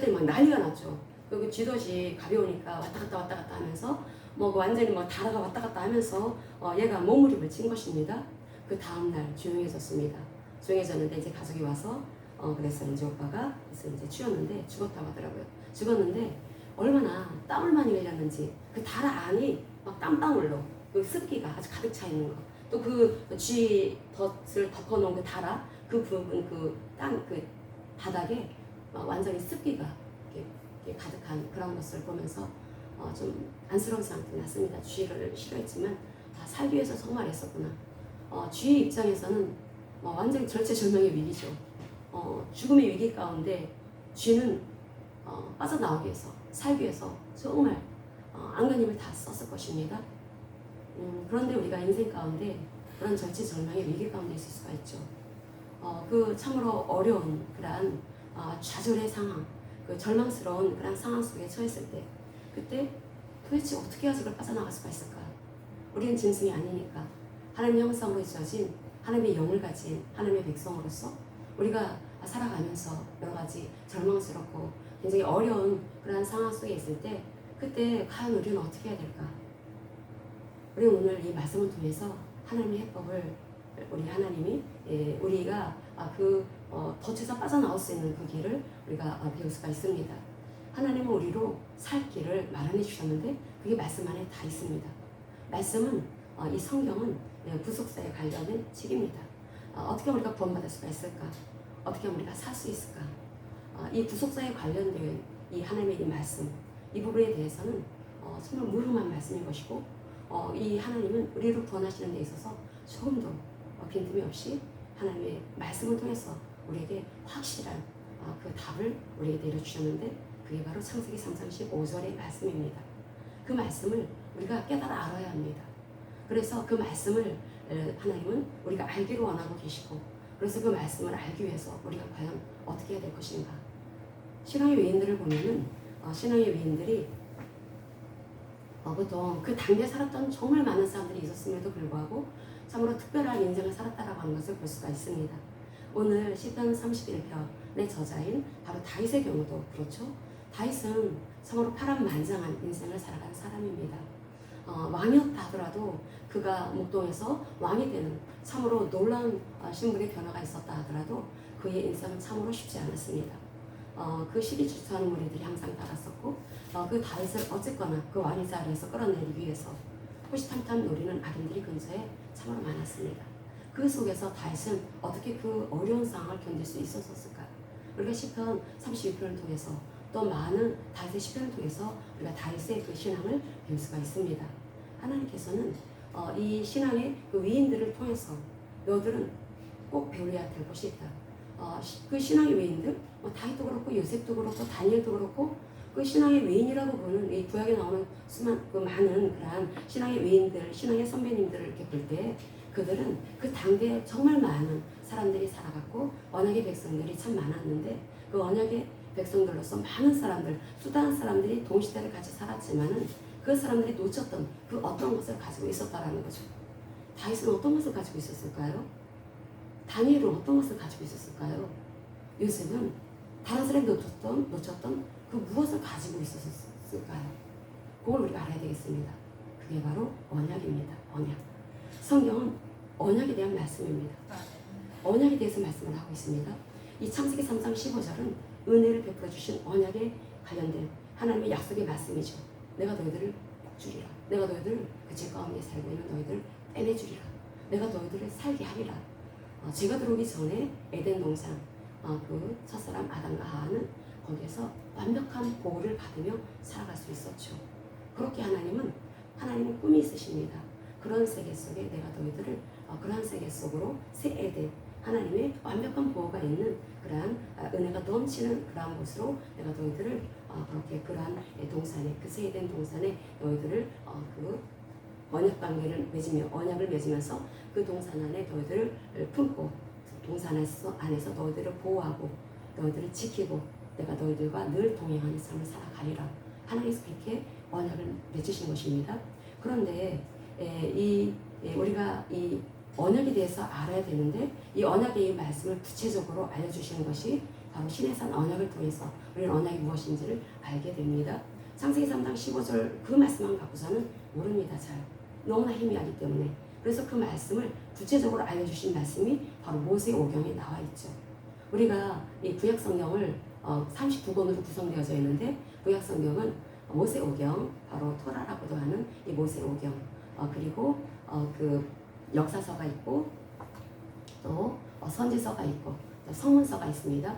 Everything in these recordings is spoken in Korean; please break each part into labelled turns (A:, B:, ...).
A: 그랬더니 막 난리가 났죠. 그리고 쥐덫이 가벼우니까 왔다 갔다 하면서 완전히 다라가 왔다 갔다 하면서 얘가 몸무림을 친 것입니다. 그 다음날 조용해졌습니다. 조용해졌는데 이제 가족이 와서 그래서 이제 오빠가 그래서 이제 죽었다고 하더라고요. 죽었는데 얼마나 땀을 많이 흘렸는지 그 다라 안이 막 땀방울로 그 습기가 아주 가득 차 있는 거. 또 그 쥐덫을 덮어놓은 그 다라 그 부분 그 바닥에 완전히 습기가 이렇게 가득한 그런 것을 보면서 좀 안쓰러운 생각도 났습니다. 쥐를 싫어했지만 다 살기 위해서 정말 애썼구나. 쥐 입장에서는 완전히 절체절명의 위기죠. 죽음의 위기 가운데 쥐는 빠져나오기 위해서 살기 위해서 정말 안간힘을 다 썼을 것입니다. 그런데 우리가 인생 가운데 그런 절체절명의 위기 가운데 있을 수가 있죠. 그 참으로 어려운 그러한 좌절의 상황, 그 절망스러운 그런 상황 속에 처했을 때 그때 도대체 어떻게 해야지 그걸 빠져나갈 수가 있을까? 우리는 짐승이 아니니까 하나님의 형상으로 지어진 하나님의 영을 가진 하나님의 백성으로서 우리가 살아가면서 여러 가지 절망스럽고 굉장히 어려운 그런 상황 속에 있을 때 그때 과연 우리는 어떻게 해야 될까? 우리는 오늘 이 말씀을 통해서 하나님의 해법을 우리 하나님이 우리가 덫에서 빠져나올 수 있는 그 길을 우리가 배울 수가 있습니다. 하나님은 우리로 살 길을 마련해 주셨는데 그게 말씀 안에 다 있습니다. 말씀은 이 성경은 구속사에 관련된 책입니다. 어떻게 우리가 구원받을 수가 있을까? 어떻게 우리가 살 수 있을까? 이 구속사에 관련된 이 하나님의 이 말씀 이 부분에 대해서는 정말 무름한 말씀인 것이고 이 하나님은 우리를 구원하시는 데 있어서 조금도 빈틈이 없이 하나님의 말씀을 통해서 우리에게 확실한 그 답을 우리에게 내려주셨는데 그게 바로 창세기 3장 15절의 말씀입니다. 그 말씀을 우리가 깨달아 알아야 합니다. 그래서 그 말씀을 하나님은 우리가 알기를 원하고 계시고 그래서 그 말씀을 알기 위해서 우리가 과연 어떻게 해야 될 것인가. 신앙의 위인들을 보면은 신앙의 위인들이 보통 그 당대에 살았던 정말 많은 사람들이 있었음에도 불구하고 참으로 특별한 인생을 살았다라고 하는 것을 볼 수가 있습니다. 오늘 시편 31편의 저자인 바로 다윗의 경우도 그렇죠. 다윗은 참으로 파란만장한 인생을 살아간 사람입니다. 왕이었다 하더라도 그가 목동에서 왕이 되는 참으로 놀라운 신분의 변화가 있었다 하더라도 그의 인생은 참으로 쉽지 않았습니다. 그 시기 질투하는 무리들이 항상 따랐었고 그 다윗을 어쨌거나 그 왕의 자리에서 끌어내리기 위해서 호시탐탐 노리는 악인들이 근처에 참으로 많았습니다. 그 속에서 다윗은 어떻게 그 어려운 상황을 견딜 수 있었을까요? 우리가 시편 32편을 통해서 또 많은 다윗의 시편을 통해서 우리가 다윗의 그 신앙을 배울 수가 있습니다. 하나님께서는 이 신앙의 그 위인들을 통해서 너들은 꼭 배워야 될 것이 있다. 그 신앙의 위인들, 다윗도 그렇고 요셉도 그렇고 다니엘도 그렇고 그 신앙의 위인이라고 보는 이 구약에 나오는 그 많은 그러한 신앙의 위인들, 신앙의 선배님들을 이렇게 볼 때 그들은 그 당대에 정말 많은 사람들이 살아갔고 언약의 백성들이 참 많았는데 그 언약의 백성들로서 많은 사람들, 수다한 사람들이 동시대를 같이 살았지만은 그 사람들이 놓쳤던 그 어떤 것을 가지고 있었다라는 거죠. 다윗은 어떤 것을 가지고 있었을까요? 다니엘은 어떤 것을 가지고 있었을까요? 요셉은 다른 사람이 놓쳤던 그 무엇을 가지고 있었을까요? 그걸 우리가 알아야 되겠습니다. 그게 바로 언약입니다. 언약. 성경은 언약에 대한 말씀입니다. 언약에 대해서 말씀을 하고 있습니다. 이 창세기 3장 15절은 은혜를 베풀어 주신 언약에 관련된 하나님의 약속의 말씀이죠. 내가 너희들을 복주리라. 내가 너희들을 그 죄 가운데 살고 있는 너희들을 빼내주리라. 내가 너희들을 살게 하리라. 죄가 들어오기 전에 에덴 동산 그 첫사람 아담과 하와는 거기에서 완벽한 보호를 받으며 살아갈 수 있었죠. 그렇게 하나님은 꿈이 있으십니다. 그런 세계 속에 내가 너희들을 그러한 세계 속으로 새 에덴 하나님의 완벽한 보호가 있는 그러한 은혜가 넘치는 그러한 곳으로 내가 너희들을 그렇게 그러한 동산에 그 새 에덴 동산에 너희들을 그 언약 관계를 맺으며 언약을 맺으면서 그 동산 안에 너희들을 품고 동산 안에서 너희들을 보호하고 너희들을 지키고 내가 너희들과 늘 동행하는 삶을 살아가리라. 하나님께서 그렇게 언약을 맺으신 것입니다. 그런데 우리가 이 언약에 대해서 알아야 되는데 이 언약의 이 말씀을 구체적으로 알려주시는 것이 바로 시내산 언약을 통해서 우리는 언약이 무엇인지를 알게 됩니다. 창세기 3장 15절 그 말씀만 갖고서는 모릅니다. 잘 너무나 희미하기 때문에. 그래서 그 말씀을 구체적으로 알려주신 말씀이 바로 모세오경에 나와 있죠. 우리가 이 구약성경을 39권으로 구성되어져 있는데, 구약성경은 모세오경, 바로 토라라고도 하는 이 모세오경, 그리고 그 역사서가 있고 또 선지서가 있고 또 성문서가 있습니다.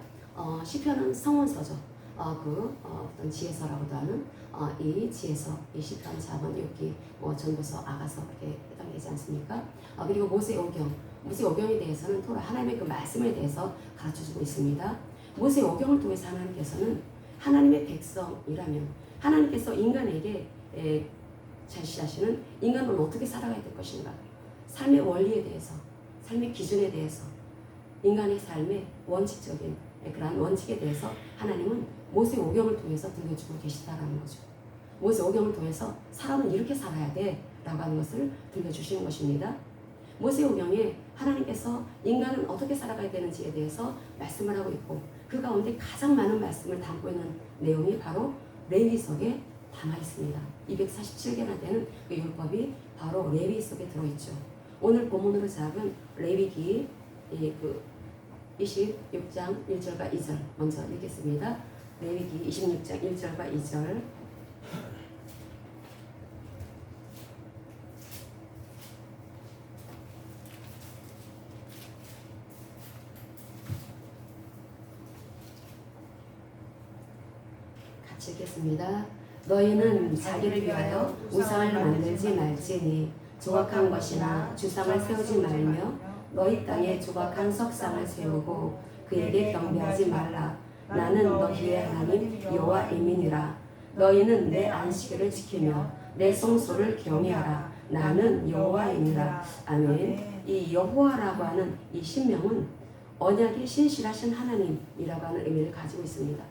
A: 시편은 성문서죠. 어떤 지혜서라고도 하는 이 지혜서, 이 시편, 잠언, 욥기, 전도서, 아가서 이렇게 해당되지 않습니까? 그리고 모세오경에 대해서는 토라 하나님의 그 말씀에 대해서 가르쳐주고 있습니다. 모세오경을 통해서 하나님께서는 하나님의 백성이라면 하나님께서 인간에게 제시하시는 인간은 어떻게 살아가야 될 것인가, 삶의 원리에 대해서, 삶의 기준에 대해서, 인간의 삶의 원칙적인 그러한 원칙에 대해서 하나님은 모세오경을 통해서 들려주고 계시다라는 거죠. 모세오경을 통해서 사람은 이렇게 살아야 돼 라고 하는 것을 들려주시는 것입니다. 모세오경에 하나님께서 인간은 어떻게 살아가야 되는지에 대해서 말씀을 하고 있고, 그 가운데 가장 많은 말씀을 담고 있는 내용이 바로 레위기석에 담아 있습니다. 247개나 되는 그 율법이 바로 레위기석에 들어있죠. 오늘 본문으로 잡은 레위기 26장 1절과 2절 먼저 읽겠습니다. 레위기 26장 1절과 2절. 같이 읽겠습니다. 너희는 자기를 위하여 우상을 만들지 말지니 조각한 것이나 주상을 세우지 말며 너희 땅에 조각한 석상을 세우고 그에게 경배하지 말라. 나는 너희의 하나님 여호와임이니라. 너희는 내 안식일을 지키며 내 성소를 경외하라. 나는 여호와이니라. 아멘. 이 여호와라고 하는 이 신명은 언약이 신실하신 하나님이라고 하는 의미를 가지고 있습니다.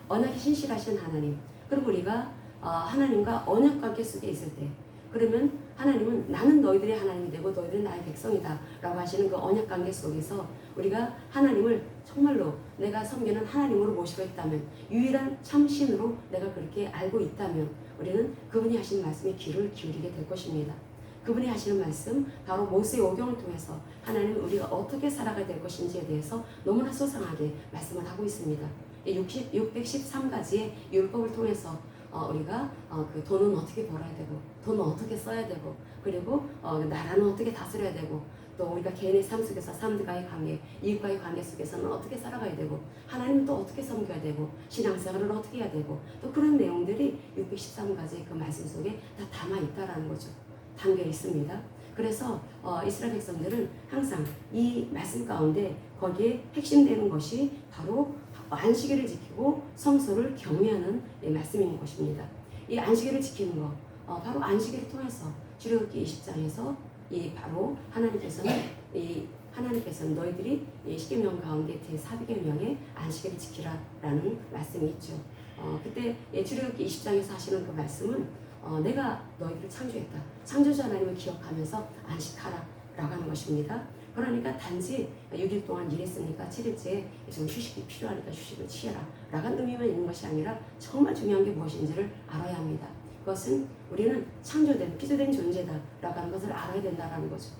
A: 언약이 신실하신 하나님. 그리고 우리가 하나님과 언약 관계 속에 있을 때, 그러면 하나님은 나는 너희들의 하나님이 되고 너희들은 나의 백성이다 라고 하시는 그 언약 관계 속에서 우리가 하나님을 정말로 내가 섬기는 하나님으로 모시고 있다면, 유일한 참신으로 내가 그렇게 알고 있다면 우리는 그분이 하시는 말씀에 귀를 기울이게 될 것입니다. 그분이 하시는 말씀, 바로 모세오경을 통해서 하나님은 우리가 어떻게 살아가야 될 것인지에 대해서 너무나 소상하게 말씀을 하고 있습니다. 613가지의 율법을 통해서 우리가 그 돈은 어떻게 벌어야 되고, 돈은 어떻게 써야 되고, 그리고 나라는 어떻게 다스려야 되고, 또 우리가 개인의 삶 속에서 사람들과의 관계, 이웃과의 관계 속에서는 어떻게 살아가야 되고, 하나님은 또 어떻게 섬겨야 되고, 신앙생활을 어떻게 해야 되고, 또 그런 내용들이 613가지의 그 말씀 속에 다 담아 있다라는 거죠. 담겨 있습니다. 그래서 이스라엘 백성들은 항상 이 말씀 가운데 거기에 핵심되는 것이 바로 안식일을 지키고 성소를 경외하는 말씀인 것입니다. 이 안식일을 지키는 것, 바로 안식일을 통해서 출애굽기 20장에서 이 바로 하나님께서는 너희들이 이 십계명 가운데 제4계명에 안식일을 지키라라는 말씀이 있죠. 그때 출애굽기 20장에서 하시는 그 말씀은 내가 너희들을 창조했다. 창조주 하나님을 기억하면서 안식하라 라고 하는 것입니다. 그러니까 단지 6일 동안 일했으니까 7일째에 좀 휴식이 필요하니까 휴식을 취해라 라는 의미만 있는 것이 아니라 정말 중요한 게 무엇인지를 알아야 합니다. 그것은 우리는 창조된, 피조된 존재다 라고 하는 것을 알아야 된다는 거죠.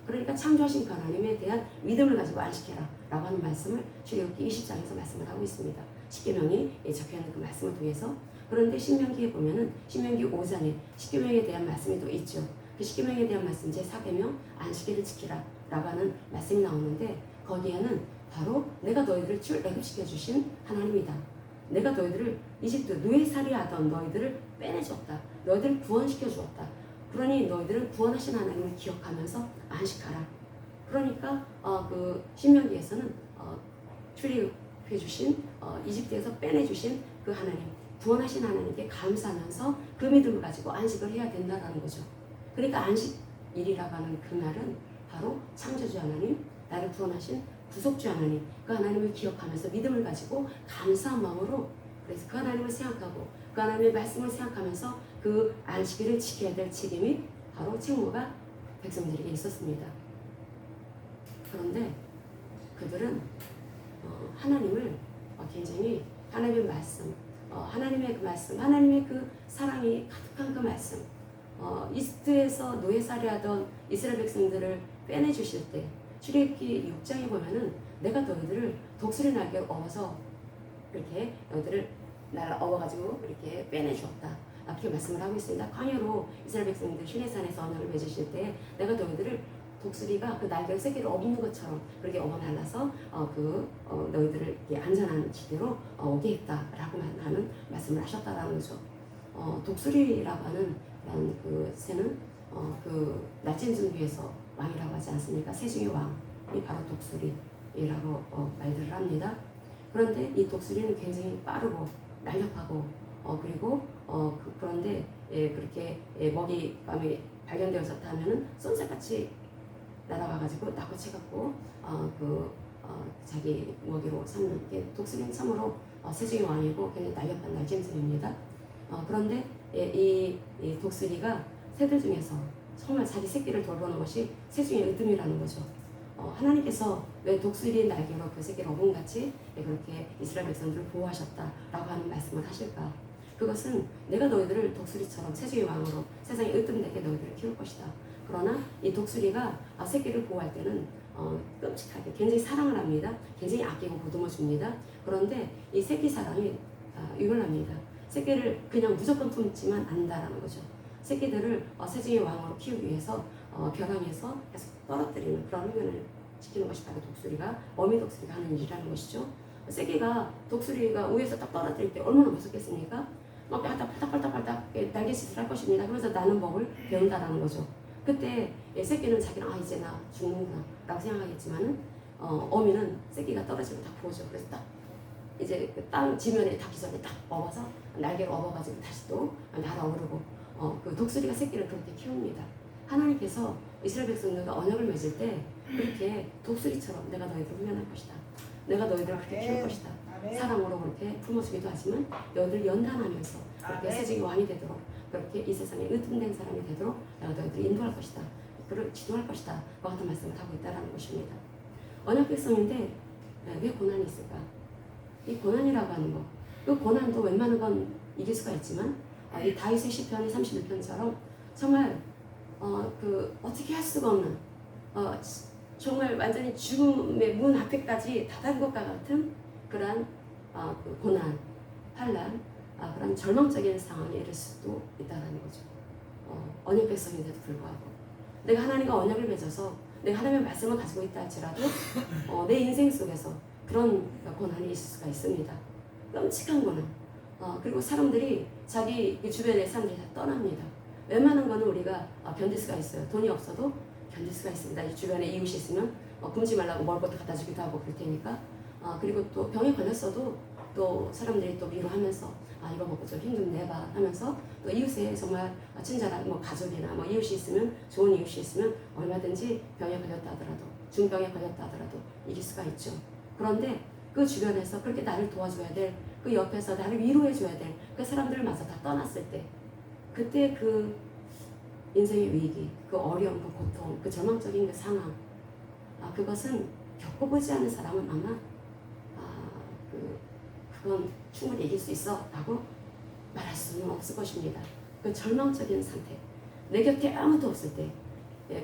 A: 그러니까 창조하신 그 하나님에 대한 믿음을 가지고 안식해라 라고 하는 말씀을 출애굽기 20장에서 말씀을 하고 있습니다. 십계명이 적혀있는 그 말씀을 통해서. 그런데 신명기에 보면은 신명기 5장에 십계명에 대한 말씀이 또 있죠. 그 십계명에 대한 말씀 제4계명 안식일을 지키라 라고 하는 말씀이 나오는데, 거기에는 바로 내가 너희들을 출애굽시켜 주신 하나님이다. 내가 너희들을 이집트 노예살이 하던 너희들을 빼내줬다. 너희들을 구원시켜 주었다. 그러니 너희들은 구원하신 하나님을 기억하면서 안식하라. 그러니까 그 신명기에서는 출애굽해 주신 이집트에서 빼내 주신 그 하나님, 구원하신 하나님께 감사하면서 그 믿음을 가지고 안식을 해야 된다라는 거죠. 그러니까 안식일이라고 하는 그날은 바로 창조주 하나님, 나를 구원하신 구속주 하나님, 그 하나님을 기억하면서 믿음을 가지고 감사한 마음으로, 그래서 그 하나님을 생각하고 그 하나님의 말씀을 생각하면서 그 안식일을 지켜야 될 책임이 바로 책무가 백성들에게 있었습니다. 그런데 그들은 하나님을 굉장히 하나님의 말씀, 하나님의 그 말씀, 하나님의 그 사랑이 가득한 그 말씀, 이집트에서 노예살이하던 이스라엘 백성들을 빼내주실 때 출애굽기 6장에 보면은 내가 너희들을 독수리 날개로 업어서 이렇게 너희들을 날 업어가지고 이렇게 빼내주었다. 그렇게 말씀을 하고 있습니다. 광야로 이스라엘 백성들 시내산에서 언약을 맺으실 때 내가 너희들을 독수리가 그 날개를 세 개를 업는 것처럼 그렇게 업어 날라서 너희들을 이렇게 안전한 지대로 오게 했다라고 하는 말씀을 하셨다라는 거죠. 독수리라고 하는 그 새는 그 날짐승 위에서 왕이라고 하지 않습니까? 새 중의 왕이 바로 독수리라고 말들을 합니다. 그런데 이 독수리는 굉장히 빠르고 날렵하고 그리고 그런데 그렇게 먹이감이 발견되어졌다 하면은 쏜살같이 날아가가지고 낙고채갖고 자기 먹이로 삼는 게 독수리는 참으로 세중의 왕이고 굉장히 날렵한 날짐승입니다. 그런데 이 독수리가 새들 중에서 정말 자기 새끼를 돌보는 것이 세중의 으뜸이라는 거죠. 하나님께서 왜 독수리 날개로 그 새끼를 어금같이 그렇게 이스라엘 백성들을 보호하셨다라고 하는 말씀을 하실까? 그것은 내가 너희들을 독수리처럼 세중의 왕으로 세상에 으뜸되게 너희들을 키울 것이다. 그러나 이 독수리가 새끼를 보호할 때는 끔찍하게 굉장히 사랑을 합니다. 굉장히 아끼고 보듬어 줍니다. 그런데 이 새끼 사랑이 유별납니다. 새끼를 그냥 무조건 품지만 않는다라는 거죠. 새끼들을 세중의 왕으로 키우기 위해서 벼랑에서 계속 떨어뜨리는 그런 훈련을 시키는 것이 바로 독수리가 어미 독수리가 하는 일이라는 것이죠. 새끼가 독수리가 위에서 딱 떨어뜨릴 때 얼마나 무섭겠습니까? 막 팔딱팔딱팔딱 날개짓을 할 것입니다. 그래서 나는 법을 배운다라는 거죠. 그때 새끼는 자기는 이제 나 죽는구나 라고 생각하겠지만은 어미는 새끼가 떨어지면 딱 보죠. 그래서 딱 이제 그 땅 지면에 닿기 전에 딱 업어서 날개를 업어가지고 다시 또 날아오르고 그 독수리가 새끼를 그렇게 키웁니다. 하나님께서 이스라엘 백성들과 언약을 맺을 때 그렇게 독수리처럼 내가 너희들을 훈련할 것이다. 내가 너희들을 그렇게 키울 것이다. 사랑으로 그렇게 품어주기도 하지만 너희들 연단하면서 그렇게 세상의 왕이 되도록 그렇게 이 세상에 으뜸된 사람이 되도록 내가 너희들을 인도할 것이다. 그를 지도할 것이다. 그 같은 말씀을 하고 있다는 것입니다. 언약 백성인데 왜 고난이 있을까? 이 고난이라고 하는 거, 그 고난도 웬만한 건 이길 수가 있지만 이 다윗의 시편의 31편처럼 정말 어떻게 할 수가 없는 정말 완전히 죽음의 문 앞에까지 다다른 것과 같은 그러한 그 고난, 환난, 그런 절망적인 상황에 이를 수도 있다는 거죠. 언약 백성인데도 불구하고 내가 하나님과 언약을 맺어서 내가 하나님의 말씀을 가지고 있다 할지라도 내 인생 속에서 그런 고난이 있을 수가 있습니다. 끔찍한 고난. 그리고 사람들이 자기 주변의 사람들이 다 떠납니다. 웬만한 거는 우리가 견딜 수가 있어요. 돈이 없어도 견딜 수가 있습니다. 이 주변에 이웃이 있으면 굶지 말라고 먹을 것도 갖다 주기도 하고 그럴 테니까. 그리고 또 병에 걸렸어도 또 사람들이 또 위로하면서 이거 먹고 좀 힘 좀 내봐 하면서 또 이웃에 정말 친절한 가족이나 이웃이 있으면 좋은 이웃이 있으면 얼마든지 병에 걸렸다 하더라도 중병에 걸렸다 하더라도 이길 수가 있죠. 그런데 그 주변에서 그렇게 나를 도와줘야 될 그 옆에서 나를 위로해줘야 될 그 사람들마저 다 떠났을 때 그때 그 인생의 위기, 그 어려움, 그 고통, 그 절망적인 그 상황 그것은 겪어보지 않은 사람은 아마 그건 충분히 이길 수 있어 라고 말할 수는 없을 것입니다. 그 절망적인 상태, 내 곁에 아무도 없을 때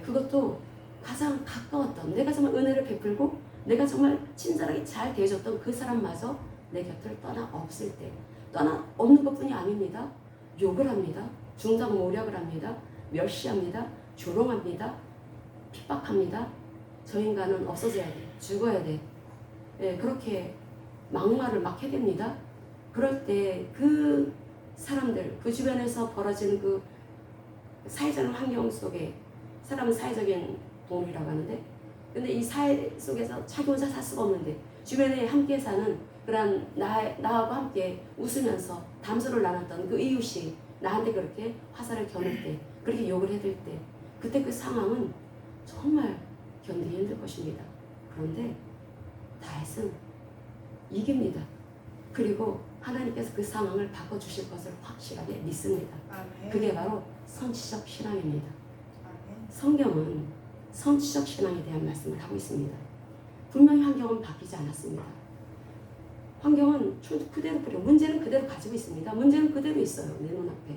A: 그것도 가장 가까웠던 내가 정말 은혜를 베풀고 내가 정말 친절하게 잘 대해줬던 그 사람마저 내 곁을 떠나 없을 때 떠나 없는 것뿐이 아닙니다. 욕을 합니다. 중상모략을 합니다. 멸시합니다. 조롱합니다. 핍박합니다. 저 인간은 없어져야 돼. 죽어야 돼. 그렇게 막말을 막 해댑니다. 그럴 때 그 사람들, 그 주변에서 벌어지는 그 사회적 환경 속에 사람은 사회적인 동물이라고 하는데 근데 이 사회 속에서 자기 혼자 살 수가 없는데 주변에 함께 사는 그런 나하고 함께 웃으면서 담소를 나눴던 그 이웃이 나한테 그렇게 화살을 겨눌 때 그렇게 욕을 해댈 때 그때 그 상황은 정말 견디기 힘들 것입니다. 그런데 다윗은 이깁니다. 그리고 하나님께서 그 상황을 바꿔주실 것을 확실하게 믿습니다.
B: 아멘.
A: 그게 바로 선지적 신앙입니다.
B: 아멘.
A: 성경은 선지적 신앙에 대한 말씀을 하고 있습니다. 분명히 환경은 바뀌지 않았습니다. 환경은 그대로 그래요. 문제는 그대로 가지고 있습니다. 문제는 그대로 있어요. 내 눈앞에.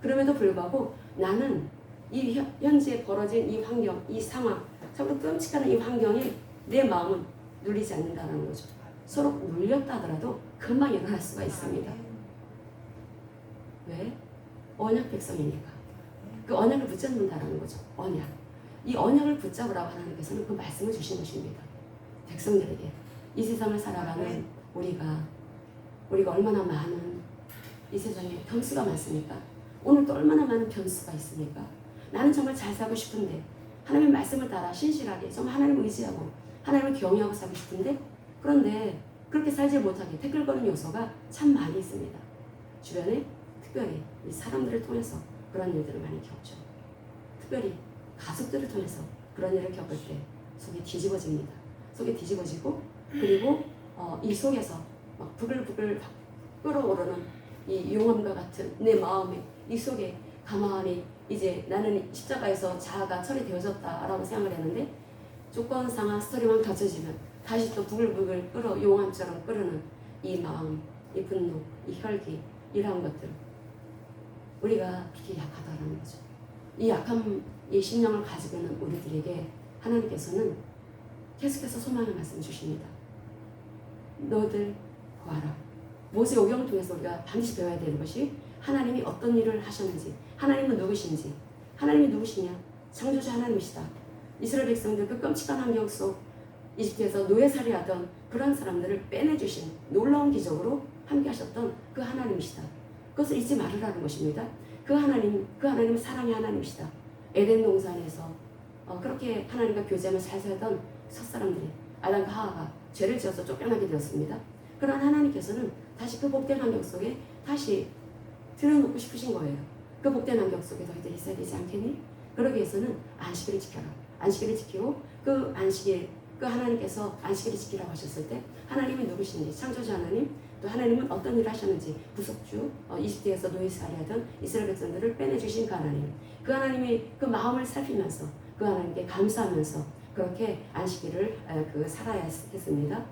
A: 그럼에도 불구하고 나는 이 현재 벌어진 이 환경, 이 상황, 참으로 끔찍한 이 환경에 내 마음은 눌리지 않는다는 거죠. 서로 눌렸다 하더라도 금방 일어날 수가 있습니다. 왜? 언약 백성이니까. 그 언약을 붙잡는다라는 거죠. 언약. 이 언약을 붙잡으라고 하나님께서는 그 말씀을 주신 것입니다. 백성들에게. 이 세상을 살아가는 우리가 얼마나 많은 이 세상에 변수가 많습니까? 오늘도 얼마나 많은 변수가 있습니까? 나는 정말 잘 살고 싶은데 하나님의 말씀을 따라 신실하게 정말 하나님을 의지하고 하나님을 경외하고 살고 싶은데 그런데 그렇게 살지 못하게 태클거리는 요소가 참 많이 있습니다. 주변에 특별히 이 사람들을 통해서 그런 일들을 많이 겪죠. 특별히 가족들을 통해서 그런 일을 겪을 때 속이 뒤집어집니다. 속이 뒤집어지고 그리고 이 속에서 막 부글부글 끓어오르는 이 용암과 같은 내 마음에 이 속에 가만히 이제 나는 십자가에서 자아가 처리되어졌다라고 생각을 했는데 조건 상황 스토리만 겹쳐지면 다시 또 부글부글 끓어 용암처럼 끓는 이 마음, 이 분노, 이 혈기 이러한 것들 우리가 그렇게 약하다라는 거죠. 이 약한 이 심령을 가지고 있는 우리들에게 하나님께서는 계속해서 소망의 말씀을 주십니다. 너희들 구하라. 모세 오경을 통해서 우리가 반드시 배워야 되는 것이 하나님이 어떤 일을 하셨는지, 하나님은 누구신지, 하나님이 누구시냐? 창조자 하나님이시다. 이스라엘 백성들 그 끔찍한 환경 속 이집트에서 노예살이하던 그런 사람들을 빼내주신 놀라운 기적으로 함께 하셨던 그 하나님이시다. 그것을 잊지 말으라는 것입니다. 그 하나님은 사랑의 하나님이시다. 에덴 동산에서 그렇게 하나님과 교제하며 잘 살던 첫사람들이 아담과 하와가 죄를 지어서 쫓겨나게 되었습니다. 그러나 하나님께서는 다시 그 복된 환경 속에 다시 들여놓고 싶으신 거예요. 그 복된 환경 속에 너희들이 있어야 되지 않겠니? 그러기 위해서는 안식일을 지켜라. 안식일을 지키고 그 안식일, 그 하나님께서 안식일을 지키라고 하셨을 때 하나님이 누구신지, 창조자 하나님, 또 하나님은 어떤 일을 하셨는지 구속주, 이집트에서 노예살이하던 이스라엘 백성들을 빼내주신 그 하나님, 그 하나님이 그 마음을 살피면서 그 하나님께 감사하면서 그렇게 안식일을 살아야 했습니다.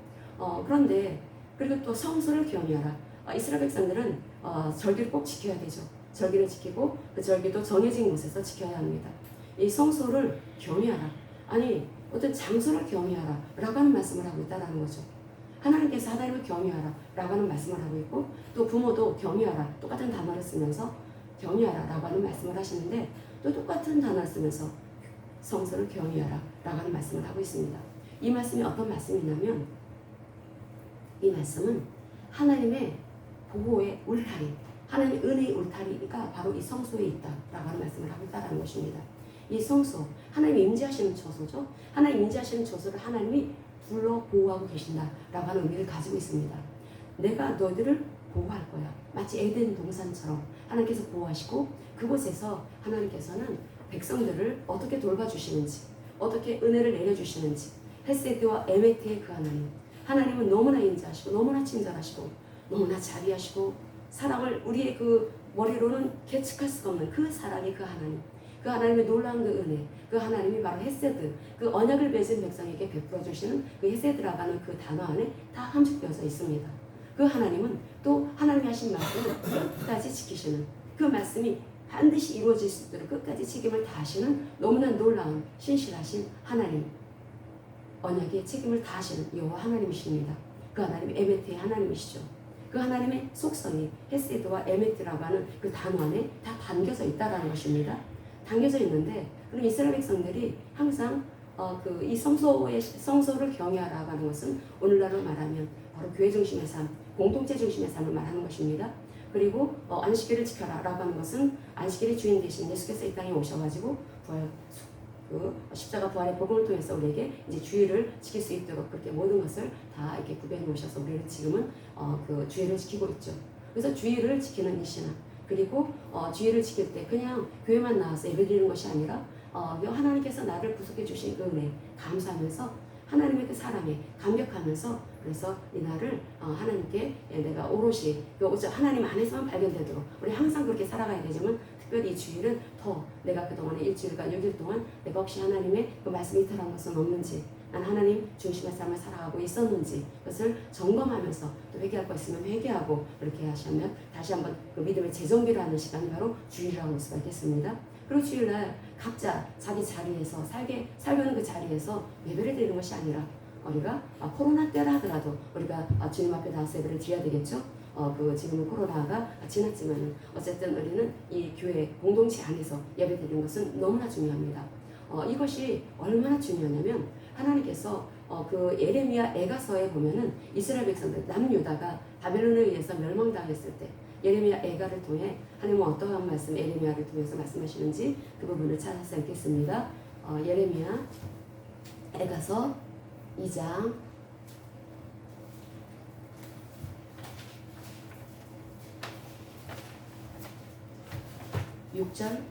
A: 그런데 그리고 또 성소를 경외하라. 이스라엘 백성들은 절기를 꼭 지켜야 되죠. 절기를 지키고 그 절기도 정해진 곳에서 지켜야 합니다. 이 성소를 경외하라. 아니 어떤 장소를 경외하라 라고 하는 말씀을 하고 있다는 거죠. 하나님께서 하나님을 경외하라 라고 하는 말씀을 하고 있고 또 부모도 경외하라 똑같은 단어를 쓰면서 경외하라 라고 하는 말씀을 하시는데 또 똑같은 단어를 쓰면서 성소를 경외하라 라고 하는 말씀을 하고 있습니다. 이 말씀이 어떤 말씀이냐면 이 말씀은 하나님의 보호의 울타리, 하나님의 은혜의 울타리가 바로 이 성소에 있다라고 하는 말씀을 하고 있다는 것입니다. 이 성소, 하나님이 임재하시는 처소죠. 하나님 임재하시는 처소를 하나님이 불러 보호하고 계신다라고 하는 의미를 가지고 있습니다. 내가 너희들을 보호할 거야. 마치 에덴 동산처럼 하나님께서 보호하시고 그곳에서 하나님께서는 백성들을 어떻게 돌봐주시는지, 어떻게 은혜를 내려주시는지, 헤세드와 에메트의 그 하나님은 너무나 인자하시고 너무나 친절하시고 너무나 자비하시고 사랑을 우리의 그 머리로는 계측할 수가 없는 그 사랑의 그 하나님, 그 하나님의 놀라운 그 은혜, 그 하나님이 바로 헤세드, 그 언약을 맺은 백성에게 베풀어 주시는 그 헤세드라고 하는 그 단어 안에 다 함축되어져 있습니다. 그 하나님은 또 하나님이 하신 말씀을 끝까지 지키시는, 그 말씀이 반드시 이루어질 수 있도록 끝까지 책임을 다하시는 너무나 놀라운 신실하신 하나님, 언약의 책임을 다하시는 여호와 하나님이십니다. 그 하나님이 에메트의 하나님이시죠. 그 하나님의 속성이 헤세드와 에메트라고 하는 그 단어 안에 다 담겨져 있다는 것입니다. 담겨져 있는데 그럼 이스라엘 백성들이 항상 이 성소를 경외하라고 하는 것은 오늘날로 말하면 바로 교회 중심의 삶, 공동체 중심의 삶을 말하는 것입니다. 그리고 안식일을 지켜라라고 하는 것은 안식일의 주인 대신 예수께서 이 땅에 오셔가지고 십자가 부활의 복음을 통해서 우리에게 이제 주의를 지킬 수 있도록 그렇게 모든 것을 다 이렇게 구별해 놓으셔서 우리를 지금은 그 주의를 지키고 있죠. 그래서 주의를 지키는 이 신앙, 그리고 주의를 지킬 때 그냥 교회만 나와서 예배드리는 것이 아니라 하나님께서 나를 구속해 주신 그 은혜 감사하면서 하나님의 그 사랑에 감격하면서 그래서 이 날을 하나님께 내가 오롯이 하나님 안에서만 발견되도록 우리 항상 그렇게 살아가야 되지만 특별히 이 주일은 더 내가 그동안에 일주일간 6일 동안 내가 혹시 하나님의 그 말씀이 이탈한 것은 없는지 난 하나님 중심의 삶을 살아가고 있었는지 그것을 점검하면서 또 회개할 거 있으면 회개하고 그렇게 하시면 다시 한번 그 믿음의 재정비를 하는 시간이 바로 주일이라고 할 수가 있겠습니다. 그리고 주일날 각자 자기 자리에서 살고는 그 자리에서 예배를 드리는 것이 아니라 우리가 코로나 때라 하더라도 우리가 주님 앞에 나와서 예배를 드려야 되겠죠. 지금은 코로나가 지났지만 어쨌든 우리는 이 교회 공동체 안에서 예배 드리는 것은 너무나 중요합니다. 이것이 얼마나 중요하냐면 하나님께서 그 예레미야 애가서에 보면은 이스라엘 백성들 남유다가 바벨론에 의해서 멸망당했을 때 예레미야 애가를 통해 하나님은 어떠한 말씀 예레미야를 통해서 말씀하시는지 그 부분을 찾아서 읽겠습니다. 예레미야 애가서 2장 6절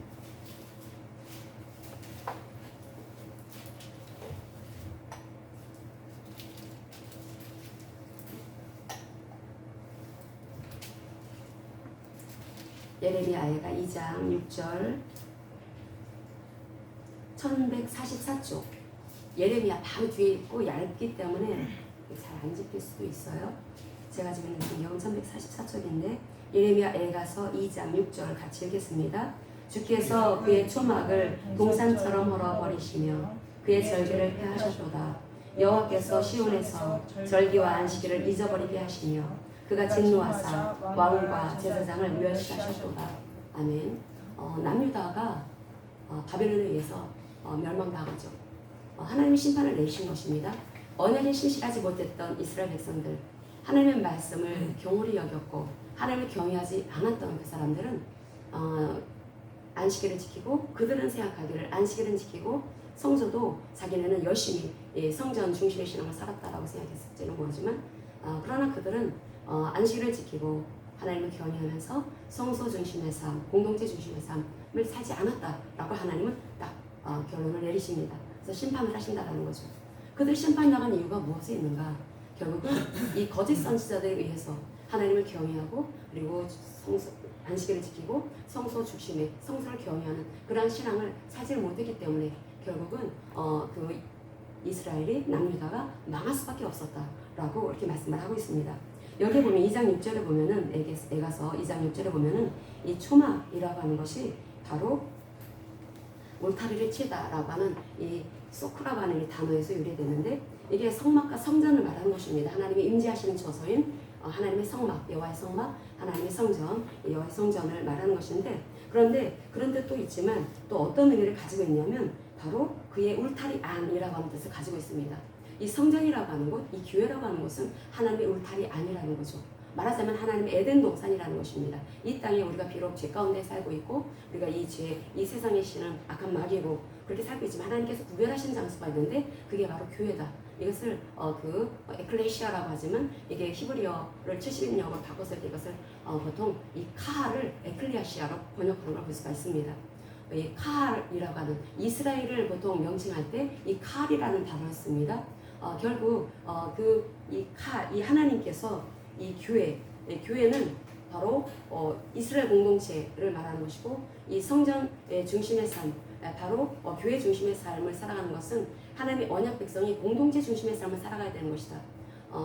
A: 예레미야가 2장 6절 1144쪽 예레미야 바로 뒤에 있고 얇기 때문에 잘 안 집힐 수도 있어요. 제가 지금 읽은 경우 1144쪽인데 예레미야 애가서 2장 6절 같이 읽겠습니다. 주께서 그의 초막을 동산처럼 헐어버리시며 그의 절기를 폐하셨도다. 여호와께서 시온에서 절기와 안식일을 잊어버리게 하시며 그가 진노하사 왕과 제사장을 멸시하셨도다. 아멘. 남유다가 바벨론에 의해서 멸망당하죠. 하나님이 심판을 내리신 것입니다. 언약에 신실하지 못했던 이스라엘 백성들, 하나님의 말씀을 경홀히 여겼고 하나님을 경외하지 않았던 그 사람들은 안식일을 지키고 그들은 생각하기를 안식일은 지키고 성소도 자기네는 열심히 성전 중심의 신앙을 살았다라고 생각했을지는 모르지만 그러나 그들은 안식일을 지키고 하나님을 경외하면서 성소 중심의 삶, 공동체 중심의 삶을 살지 않았다라고 하나님은 딱 결론을 내리십니다. 그래서 심판을 하신다라는 거죠. 그들 심판 나간 이유가 무엇에 있는가? 결국은 이 거짓 선지자들에 의해서 하나님을 경외하고 그리고 안식일을 지키고 성소 중심의 성소를 경외하는 그러한 신앙을 살지 못했기 때문에 결국은 그 이스라엘이 남유다가 망할 수밖에 없었다라고 이렇게 말씀을 하고 있습니다. 여기 보면 2장 6절에 보면은 애가서 2장 6절에 보면은 이 초막이라고 하는 것이 바로 울타리를 치다라고 하는 이 소크라고 하는 이 단어에서 유래되는데 이게 성막과 성전을 말하는 것입니다. 하나님이 임재하시는 처소인 하나님의 성막, 여호와의 성막, 하나님의 성전, 여호와의 성전을 말하는 것인데 그런데 그런 뜻도 있지만 또 어떤 의미를 가지고 있냐면 바로 그의 울타리 안이라고 하는 뜻을 가지고 있습니다. 이 성전이라고 하는 곳, 이 교회라고 하는 곳은 하나님의 울타리 안이라는 거죠. 말하자면 하나님의 에덴 동산이라는 것입니다. 이 땅에 우리가 비록 죄 가운데 살고 있고 우리가 이 세상의 신은 악한 마귀고 그렇게 살고 있지만 하나님께서 구별하신 장소가 있는데 그게 바로 교회다. 이것을 에클레시아라고 하지만 이게 히브리어를 70인역으로 바꿨을 때 이것을 보통 이 카하를 에클레시아로 번역하는 걸 볼 수가 있습니다. 이 카할이라고 하는 이스라엘을 보통 명칭할 때 이 카할이라는 단어를 씁니다. 결국 이 하나님께서 이 교회는 바로 이스라엘 공동체를 말하는 것이고 이 성전의 중심의 삶, 바로 교회 중심의 삶을 살아가는 것은 하나님의 언약 백성이 공동체 중심의 삶을 살아가야 되는 것이다.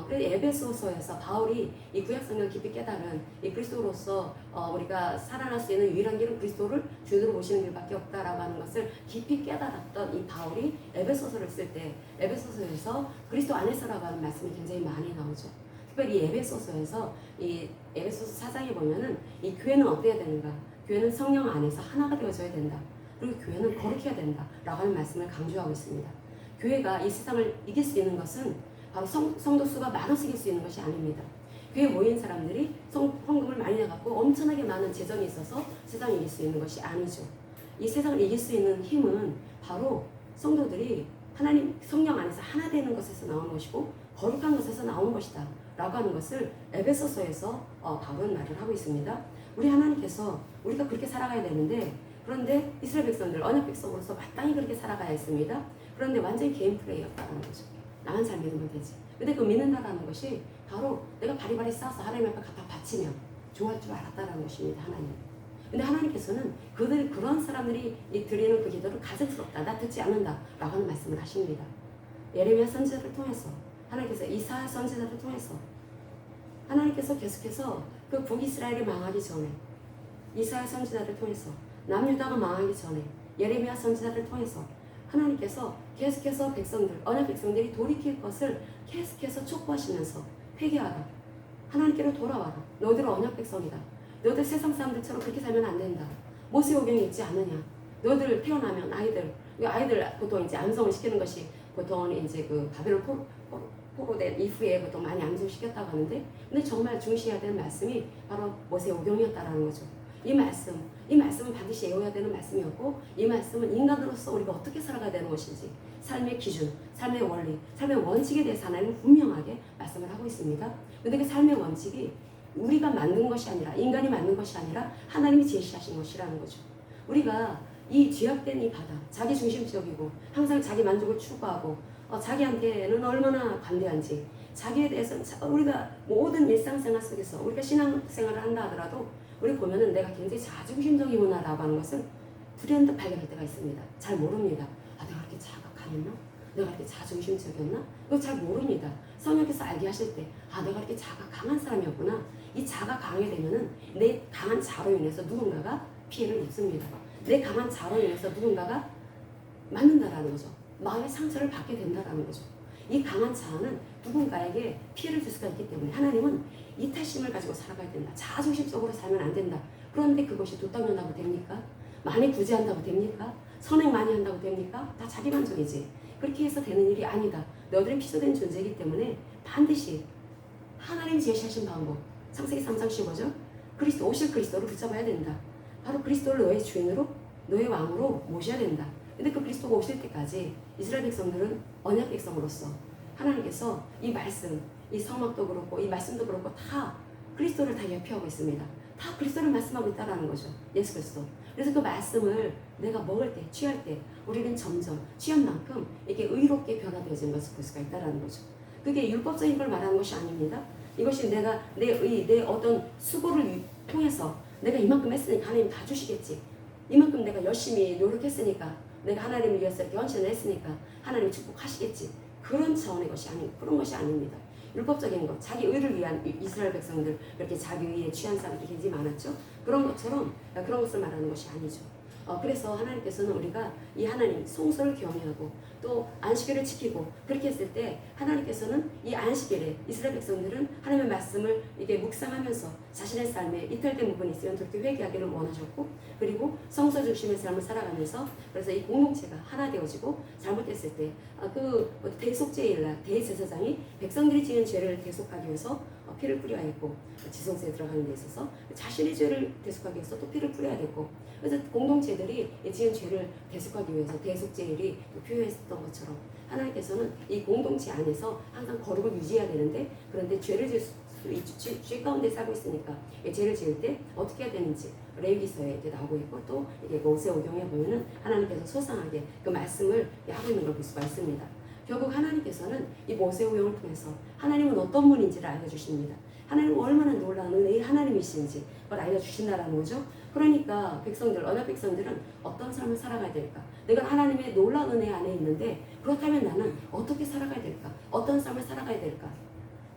A: 그래서 에베소서에서 바울이 이 구약성경을 깊이 깨달은 이 그리스도로서 우리가 살아날 수 있는 유일한 길은 그리스도를 주인으로 모시는 길밖에 없다라고 하는 것을 깊이 깨달았던 이 바울이 에베소서를 쓸 때 에베소서에서 그리스도 안에서라고 하는 말씀이 굉장히 많이 나오죠. 특별히 이 에베소서에서 이 에베소서 4장에 보면은 이 교회는 어때야 되는가? 교회는 성령 안에서 하나가 되어져야 된다. 그리고 교회는 거룩해야 된다. 라고 하는 말씀을 강조하고 있습니다. 교회가 이 세상을 이길 수 있는 것은 바로 성도 수가 많아서 이길 수 있는 것이 아닙니다. 교회에 모인 사람들이 헌금을 많이 내갖고 엄청나게 많은 재정이 있어서 세상을 이길 수 있는 것이 아니죠. 이 세상을 이길 수 있는 힘은 바로 성도들이 하나님 성령 안에서 하나 되는 것에서 나오는 것이고 거룩한 것에서 나오는 것이다 라고 하는 것을 에베소서에서 바울은 말을 하고 있습니다. 우리 하나님께서 우리가 그렇게 살아가야 되는데 그런데 이스라엘 백성들 언약 백성으로서 마땅히 그렇게 살아가야 했습니다. 그런데 완전히 개인 플레이였다는 거죠. 나만 잘 믿으면 되지. 근데 그 믿는다라는 것이 바로 내가 바리바리 싸서 하나님 앞에 갖다 바치면 좋아할 줄 알았다라는 것입니다. 하나님. 근데 하나님께서는 그런 사람들이 드리는 그 기도를 가증스럽다. 나 듣지 않는다. 라고 하는 말씀을 하십니다. 예레미야 선지자를 통해서, 하나님께서 이사야 선지자를 통해서, 하나님께서 계속해서 그 북이스라엘이 망하기 전에 이사야 선지자를 통해서, 남유다가 망하기 전에 예레미야 선지자를 통해서 하나님께서 계속해서 백성들, 언약 백성들이 돌이킬 것을 계속해서 촉구하시면서 회개하라. 하나님께로 돌아와라. 너희들은 언약 백성이다. 너희들 세상 사람들처럼 그렇게 살면 안 된다. 모세오경이 있지 않느냐. 너희들 태어나면 아이들 보통 이제 암송을 시키는 것이 보통 이제 그 바벨론 포로된 이후에 보통 많이 암송시켰다고 하는데, 근데 정말 중시해야 되는 말씀이 바로 모세오경이었다라는 거죠. 이 말씀은 반드시 외워야 되는 말씀이었고, 이 말씀은 인간으로서 우리가 어떻게 살아가야 되는 것인지, 삶의 기준, 삶의 원리, 삶의 원칙에 대해서 하나님은 분명하게 말씀을 하고 있습니다. 근데 그 삶의 원칙이 우리가 만든 것이 아니라, 인간이 만든 것이 아니라 하나님이 제시하신 것이라는 거죠. 우리가 이 죄악된 이 바다, 자기 중심적이고 항상 자기 만족을 추구하고 자기한테는 얼마나 관대한지, 자기에 대해서 우리가 모든 일상생활 속에서 우리가 신앙생활을 한다 하더라도 우리 보면은 내가 굉장히 자중심적이구나 라고 하는 것을 불현듯 발견할 때가 있습니다. 잘 모릅니다. 내가 이렇게 자가 강했나? 내가 이렇게 자중심적이었나? 그거 잘 모릅니다. 성령께서 알게 하실 때 내가 이렇게 자가 강한 사람이었구나. 이 자가 강하게 되면은 내 강한 자로 인해서 누군가가 피해를 입습니다. 내 강한 자로 인해서 누군가가 맞는다라는 거죠. 마음의 상처를 받게 된다라는 거죠. 이 강한 자아는 누군가에게 피해를 줄 수가 있기 때문에 하나님은 이타심을 가지고 살아가야 된다. 자중심적으로 살면 안 된다. 그런데 그것이 도닦는다고 됩니까? 많이 구제한다고 됩니까? 선행 많이 한다고 됩니까? 다 자기만족이지. 그렇게 해서 되는 일이 아니다. 너희들은 피조된 존재이기 때문에 반드시 하나님 제시하신 방법, 창세기 3장 15절, 그리스도, 오실 그리스도를 붙잡아야 된다. 바로 그리스도를 너의 주인으로, 너의 왕으로 모셔야 된다. 근데 그 그리스도가 오실 때까지 이스라엘 백성들은 언약 백성으로서 하나님께서 이 말씀, 이 성막도 그렇고 이 말씀도 그렇고 다 그리스도를 다 예표하고 있습니다. 다 그리스도를 말씀하고 있다는 거죠. 예수 그리스도. 그래서 그 말씀을 내가 먹을 때, 취할 때 우리는 점점 취한 만큼 이게 의롭게 변화되어지는 것을 볼 수가 있다는 거죠. 그게 율법적인 걸 말하는 것이 아닙니다. 이것이 내가 내 어떤 수고를 통해서 내가 이만큼 했으니까 하나님 다 주시겠지. 이만큼 내가 열심히 노력했으니까, 내가 하나님을 위해서 이렇게 헌신을 했으니까 하나님 축복하시겠지. 그런 차원의 것이 그런 것이 아닙니다. 율법적인 것, 자기 의를 위한 이스라엘 백성들, 이렇게 자기 의에 취한 사람들이 굉장히 많았죠. 그런 것처럼 그런 것을 말하는 것이 아니죠. 그래서 하나님께서는 우리가 이 하나님 성소를 경외하고 또 안식일을 지키고 그렇게 했을 때 하나님께서는 이 안식일에 이스라엘 백성들은 하나님의 말씀을 이게 묵상하면서 자신의 삶에 이탈된 부분이 있으면 그렇게 회개하기를 원하셨고, 그리고 성소 중심의 삶을 살아가면서 그래서 이 공동체가 하나 되어지고 잘못됐을 때 그 대속죄일날 대제사장이 백성들이 지은 죄를 대속하기 위해서 피를 뿌려야 했고, 지성소에 들어가는 데 있어서 자신의 죄를 대속하기 위해서 또 피를 뿌려야 됐고, 그래서 공동체들이 지은 죄를 대속하기 위해서 대속죄일이 필요했던 것처럼 하나님께서는 이 공동체 안에서 항상 거룩을 유지해야 되는데, 그런데 죄를 지을 죄 가운데 살고 있으니까 죄를 지을 때 어떻게 해야 되는지 레위기서에 이렇게 나오고 있고, 또 이게 모세오경에 보면은 하나님께서 소상하게 그 말씀을 하고 있는 걸 볼 수가 있습니다. 결국 하나님께서는 이 모세오경을 통해서 하나님은 어떤 분인지를 알려주십니다. 하나님은 얼마나 놀라운 은혜의 하나님이신지 그걸 알려주신다라는 거죠. 그러니까 백성들, 언약 백성들은 어떤 삶을 살아가야 될까? 내가 하나님의 놀라운 은혜 안에 있는데 그렇다면 나는 어떻게 살아가야 될까? 어떤 삶을 살아가야 될까?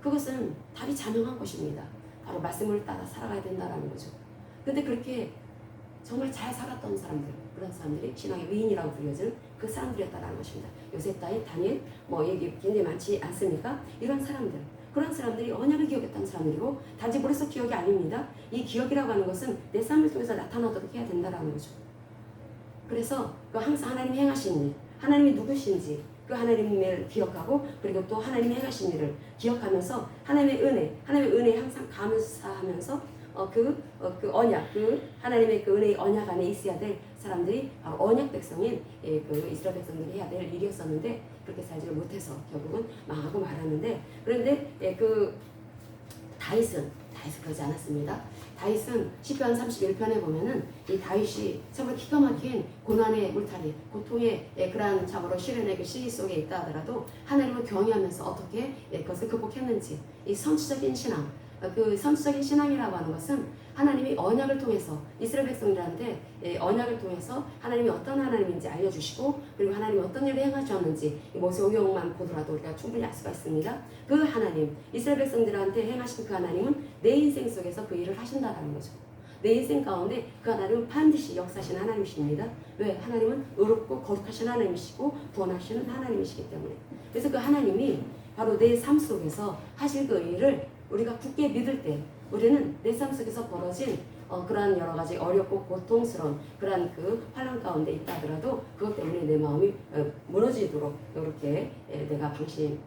A: 그것은 답이 자명한 것입니다. 바로 말씀을 따라 살아가야 된다라는 거죠. 근데 그렇게 정말 잘 살았던 사람들, 그런 사람들이 신앙의 위인이라고 불려지는 그 사람들이었다라는 것입니다. 요셉, 다니엘, 얘기 굉장히 많지 않습니까? 이런 사람들, 그런 사람들이 언약을 기억했던 사람들이고, 단지 머릿속 기억이 아닙니다. 이 기억이라고 하는 것은 내 삶을 통해서 나타나도록 해야 된다라는 거죠. 그래서 그 항상 하나님이 행하신 일, 하나님이 누구신지 그 하나님을 기억하고, 그리고 또 하나님이 행하신 일을 기억하면서 하나님의 은혜에 항상 감사하면서 그 언약, 그 하나님의 그 은혜의 언약 안에 있어야 될 사람들이 바로 언약 백성인 그 이스라엘 백성들이 해야 될 일이었었는데, 그렇게 살지를 못해서 결국은 망하고 말았는데, 그런데 그 다윗은 그러지 않았습니다. 다윗은 시편 31편에 보면은 이 다윗이 정말 기가 막힌 고난의 울타리, 고통의 그러한 참으로 시련의 그 시기 속에 있다 하더라도 하나님을 경외하면서 어떻게 그것을 극복했는지, 이 선지적인 신앙, 그 선지적인 신앙이라고 하는 것은 하나님이 언약을 통해서 이스라엘 백성들한테 언약을 통해서 하나님이 어떤 하나님인지 알려주시고 그리고 하나님이 어떤 일을 행하셨는지 모세오경만 보더라도 우리가 충분히 알 수가 있습니다. 그 하나님, 이스라엘 백성들한테 행하신 그 하나님은 내 인생 속에서 그 일을 하신다라는 거죠. 내 인생 가운데 그 하나님은 반드시 역사하시는 하나님이십니다. 왜? 하나님은 의롭고 거룩하신 하나님이시고 구원하시는 하나님이시기 때문에. 그래서 그 하나님이 바로 내 삶 속에서 하실 그 일을 우리가 굳게 믿을 때 우리는 내 삶 속에서 벌어진 그러한 여러 가지 어렵고 고통스러운 그러한 그 환란 가운데 있다 하더라도 그것 때문에 내 마음이 무너지도록 이렇게 내가 방심하지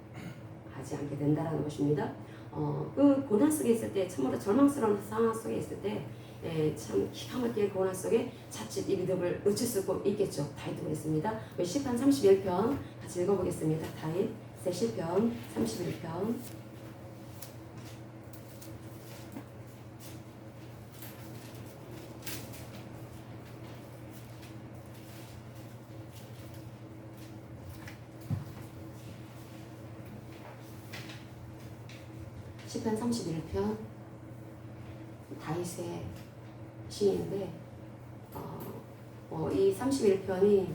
A: 않게 된다라는 것입니다. 그 고난 속에 있을 때 참으로 절망스러운 상황 속에 있을 때 참 기가 막히게 고난 속에 자칫 이 믿음을 놓칠 수도 있겠죠. 다윗도 그랬습니다. 시편 31편 같이 읽어보겠습니다. 다윗 시편 31편 시편 31편 다윗의 시인데 이 31편이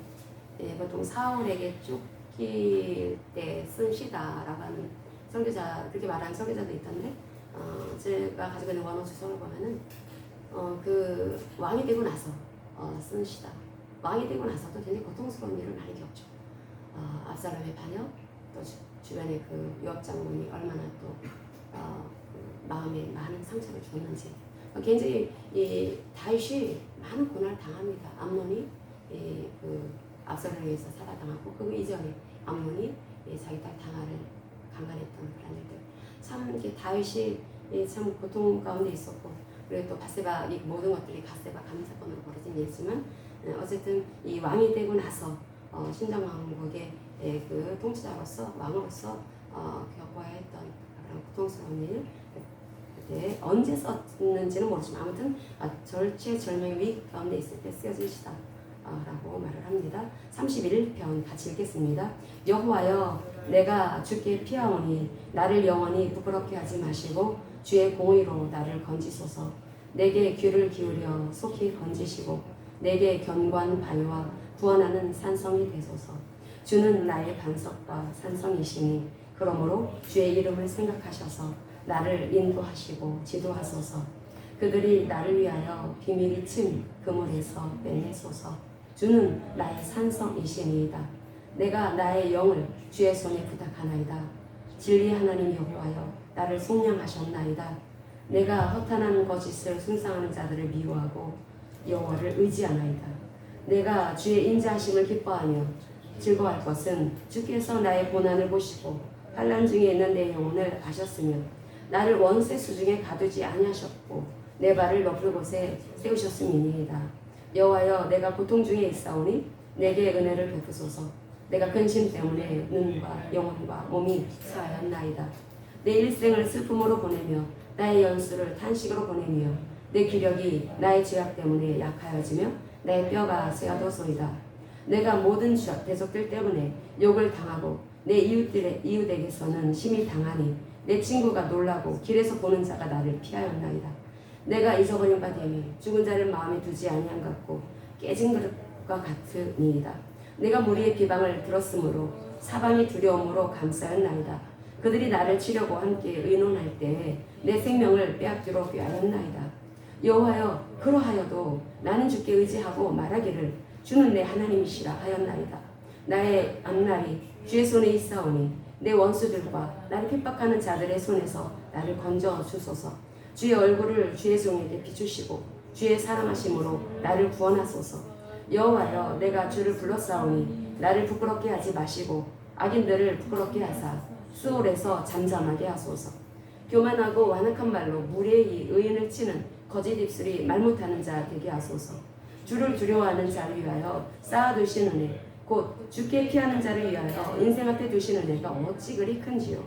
A: 보통 사울에게 쫓길 때 쓴 시다라고 하는 선교자 그렇게 말하는 선교자도 있던데 제가 가지고 있는 원어 주성을 보면은 그 왕이 되고 나서 쓴 시다. 왕이 되고 나서도 굉장히 고통스러운 일을 많이 겪죠. 압살롬의 반역 또 주변에 그 요압 장군이 얼마나 또 그 마음에 많은 상처를 줬는지 굉장히 이 다윗이 많은 고난을 당합니다. 암논이 그 압살롬에 의해서 살아당하고 그 이전에 암논이 자기 딸 당하를 강간했던 그런 일들 참 이렇게 다윗이 참 고통 가운데 있었고 그리고 또 바세바 이 모든 것들이 바세바 가문 사건으로 벌어진 일이지만 어쨌든 이 왕이 되고 나서 신정왕국의 그 통치자로서 왕으로서 겪어야 했던 그런 고통스러운 일 그때 언제 썼는지는 모르지만 아무튼 절체절명의 위기 가운데 있을 때 쓰여진 시다 라고 말을 합니다. 31편 같이 읽겠습니다. 여호와여 내가 주께 피하오니 나를 영원히 부끄럽게 하지 마시고 주의 공의로 나를 건지소서. 내게 귀를 기울여 속히 건지시고 내게 견고한 바위와 구원하는 산성이 되소서. 주는 나의 반석과 산성이시니 그러므로 주의 이름을 생각하셔서 나를 인도하시고 지도하소서. 그들이 나를 위하여 비밀이 친 그물에서 빼내소서. 주는 나의 산성이시니이다. 내가 나의 영을 주의 손에 부탁하나이다. 진리 하나님 여호와여 나를 속량하셨나이다. 내가 허탄한 거짓을 숭상하는 자들을 미워하고 여호와를 의지하나이다. 내가 주의 인자하심을 기뻐하며 즐거워할 것은 주께서 나의 고난을 보시고 환난 중에 있는 내 영혼을 아셨으며 나를 원수 수중에 가두지 아니하셨고 내 발을 높은 곳에 세우셨음이니이다. 여호와여 내가 고통 중에 있사오니 내게 은혜를 베푸소서. 내가 근심 때문에 눈과 영혼과 몸이 사하였나이다. 내 일생을 슬픔으로 보내며 나의 연수를 탄식으로 보내며 내 기력이 나의 죄악 때문에 약하여지며 내 뼈가 쇠하도소이다. 내가 모든 대적들 때문에 욕을 당하고 내 이웃에게서는 심히 당하니 내 친구가 놀라고 길에서 보는 자가 나를 피하였나이다. 내가 잊어버린 바 되니 죽은 자를 마음에 두지 아니한 같고 깨진 그릇과 같으니이다. 내가 무리의 비방을 들었으므로 사방이 두려움으로 감싸였나이다. 그들이 나를 치려고 함께 의논할 때에 내 생명을 빼앗기로 꾀하였나이다. 여호와여 그러하여도 나는 주께 의지하고 말하기를 주는 내 하나님이시라 하였나이다. 나의 앞날이 주의 손에 있사오니 내 원수들과 나를 핍박하는 자들의 손에서 나를 건져 주소서. 주의 얼굴을 주의 종에게 비추시고 주의 사랑하심으로 나를 구원하소서. 여호와여 내가 주를 불렀사오니 나를 부끄럽게 하지 마시고 악인들을 부끄럽게 하사 수월에서 잠잠하게 하소서. 교만하고 완악한 말로 무례히 의인을 치는 거짓 입술이 말 못하는 자 되게 하소서. 주를 두려워하는 자를 위하여 쌓아두시는 애 곧 주께 피하는 자를 위하여 인생 앞에 두시는 애가 어찌 그리 큰지요.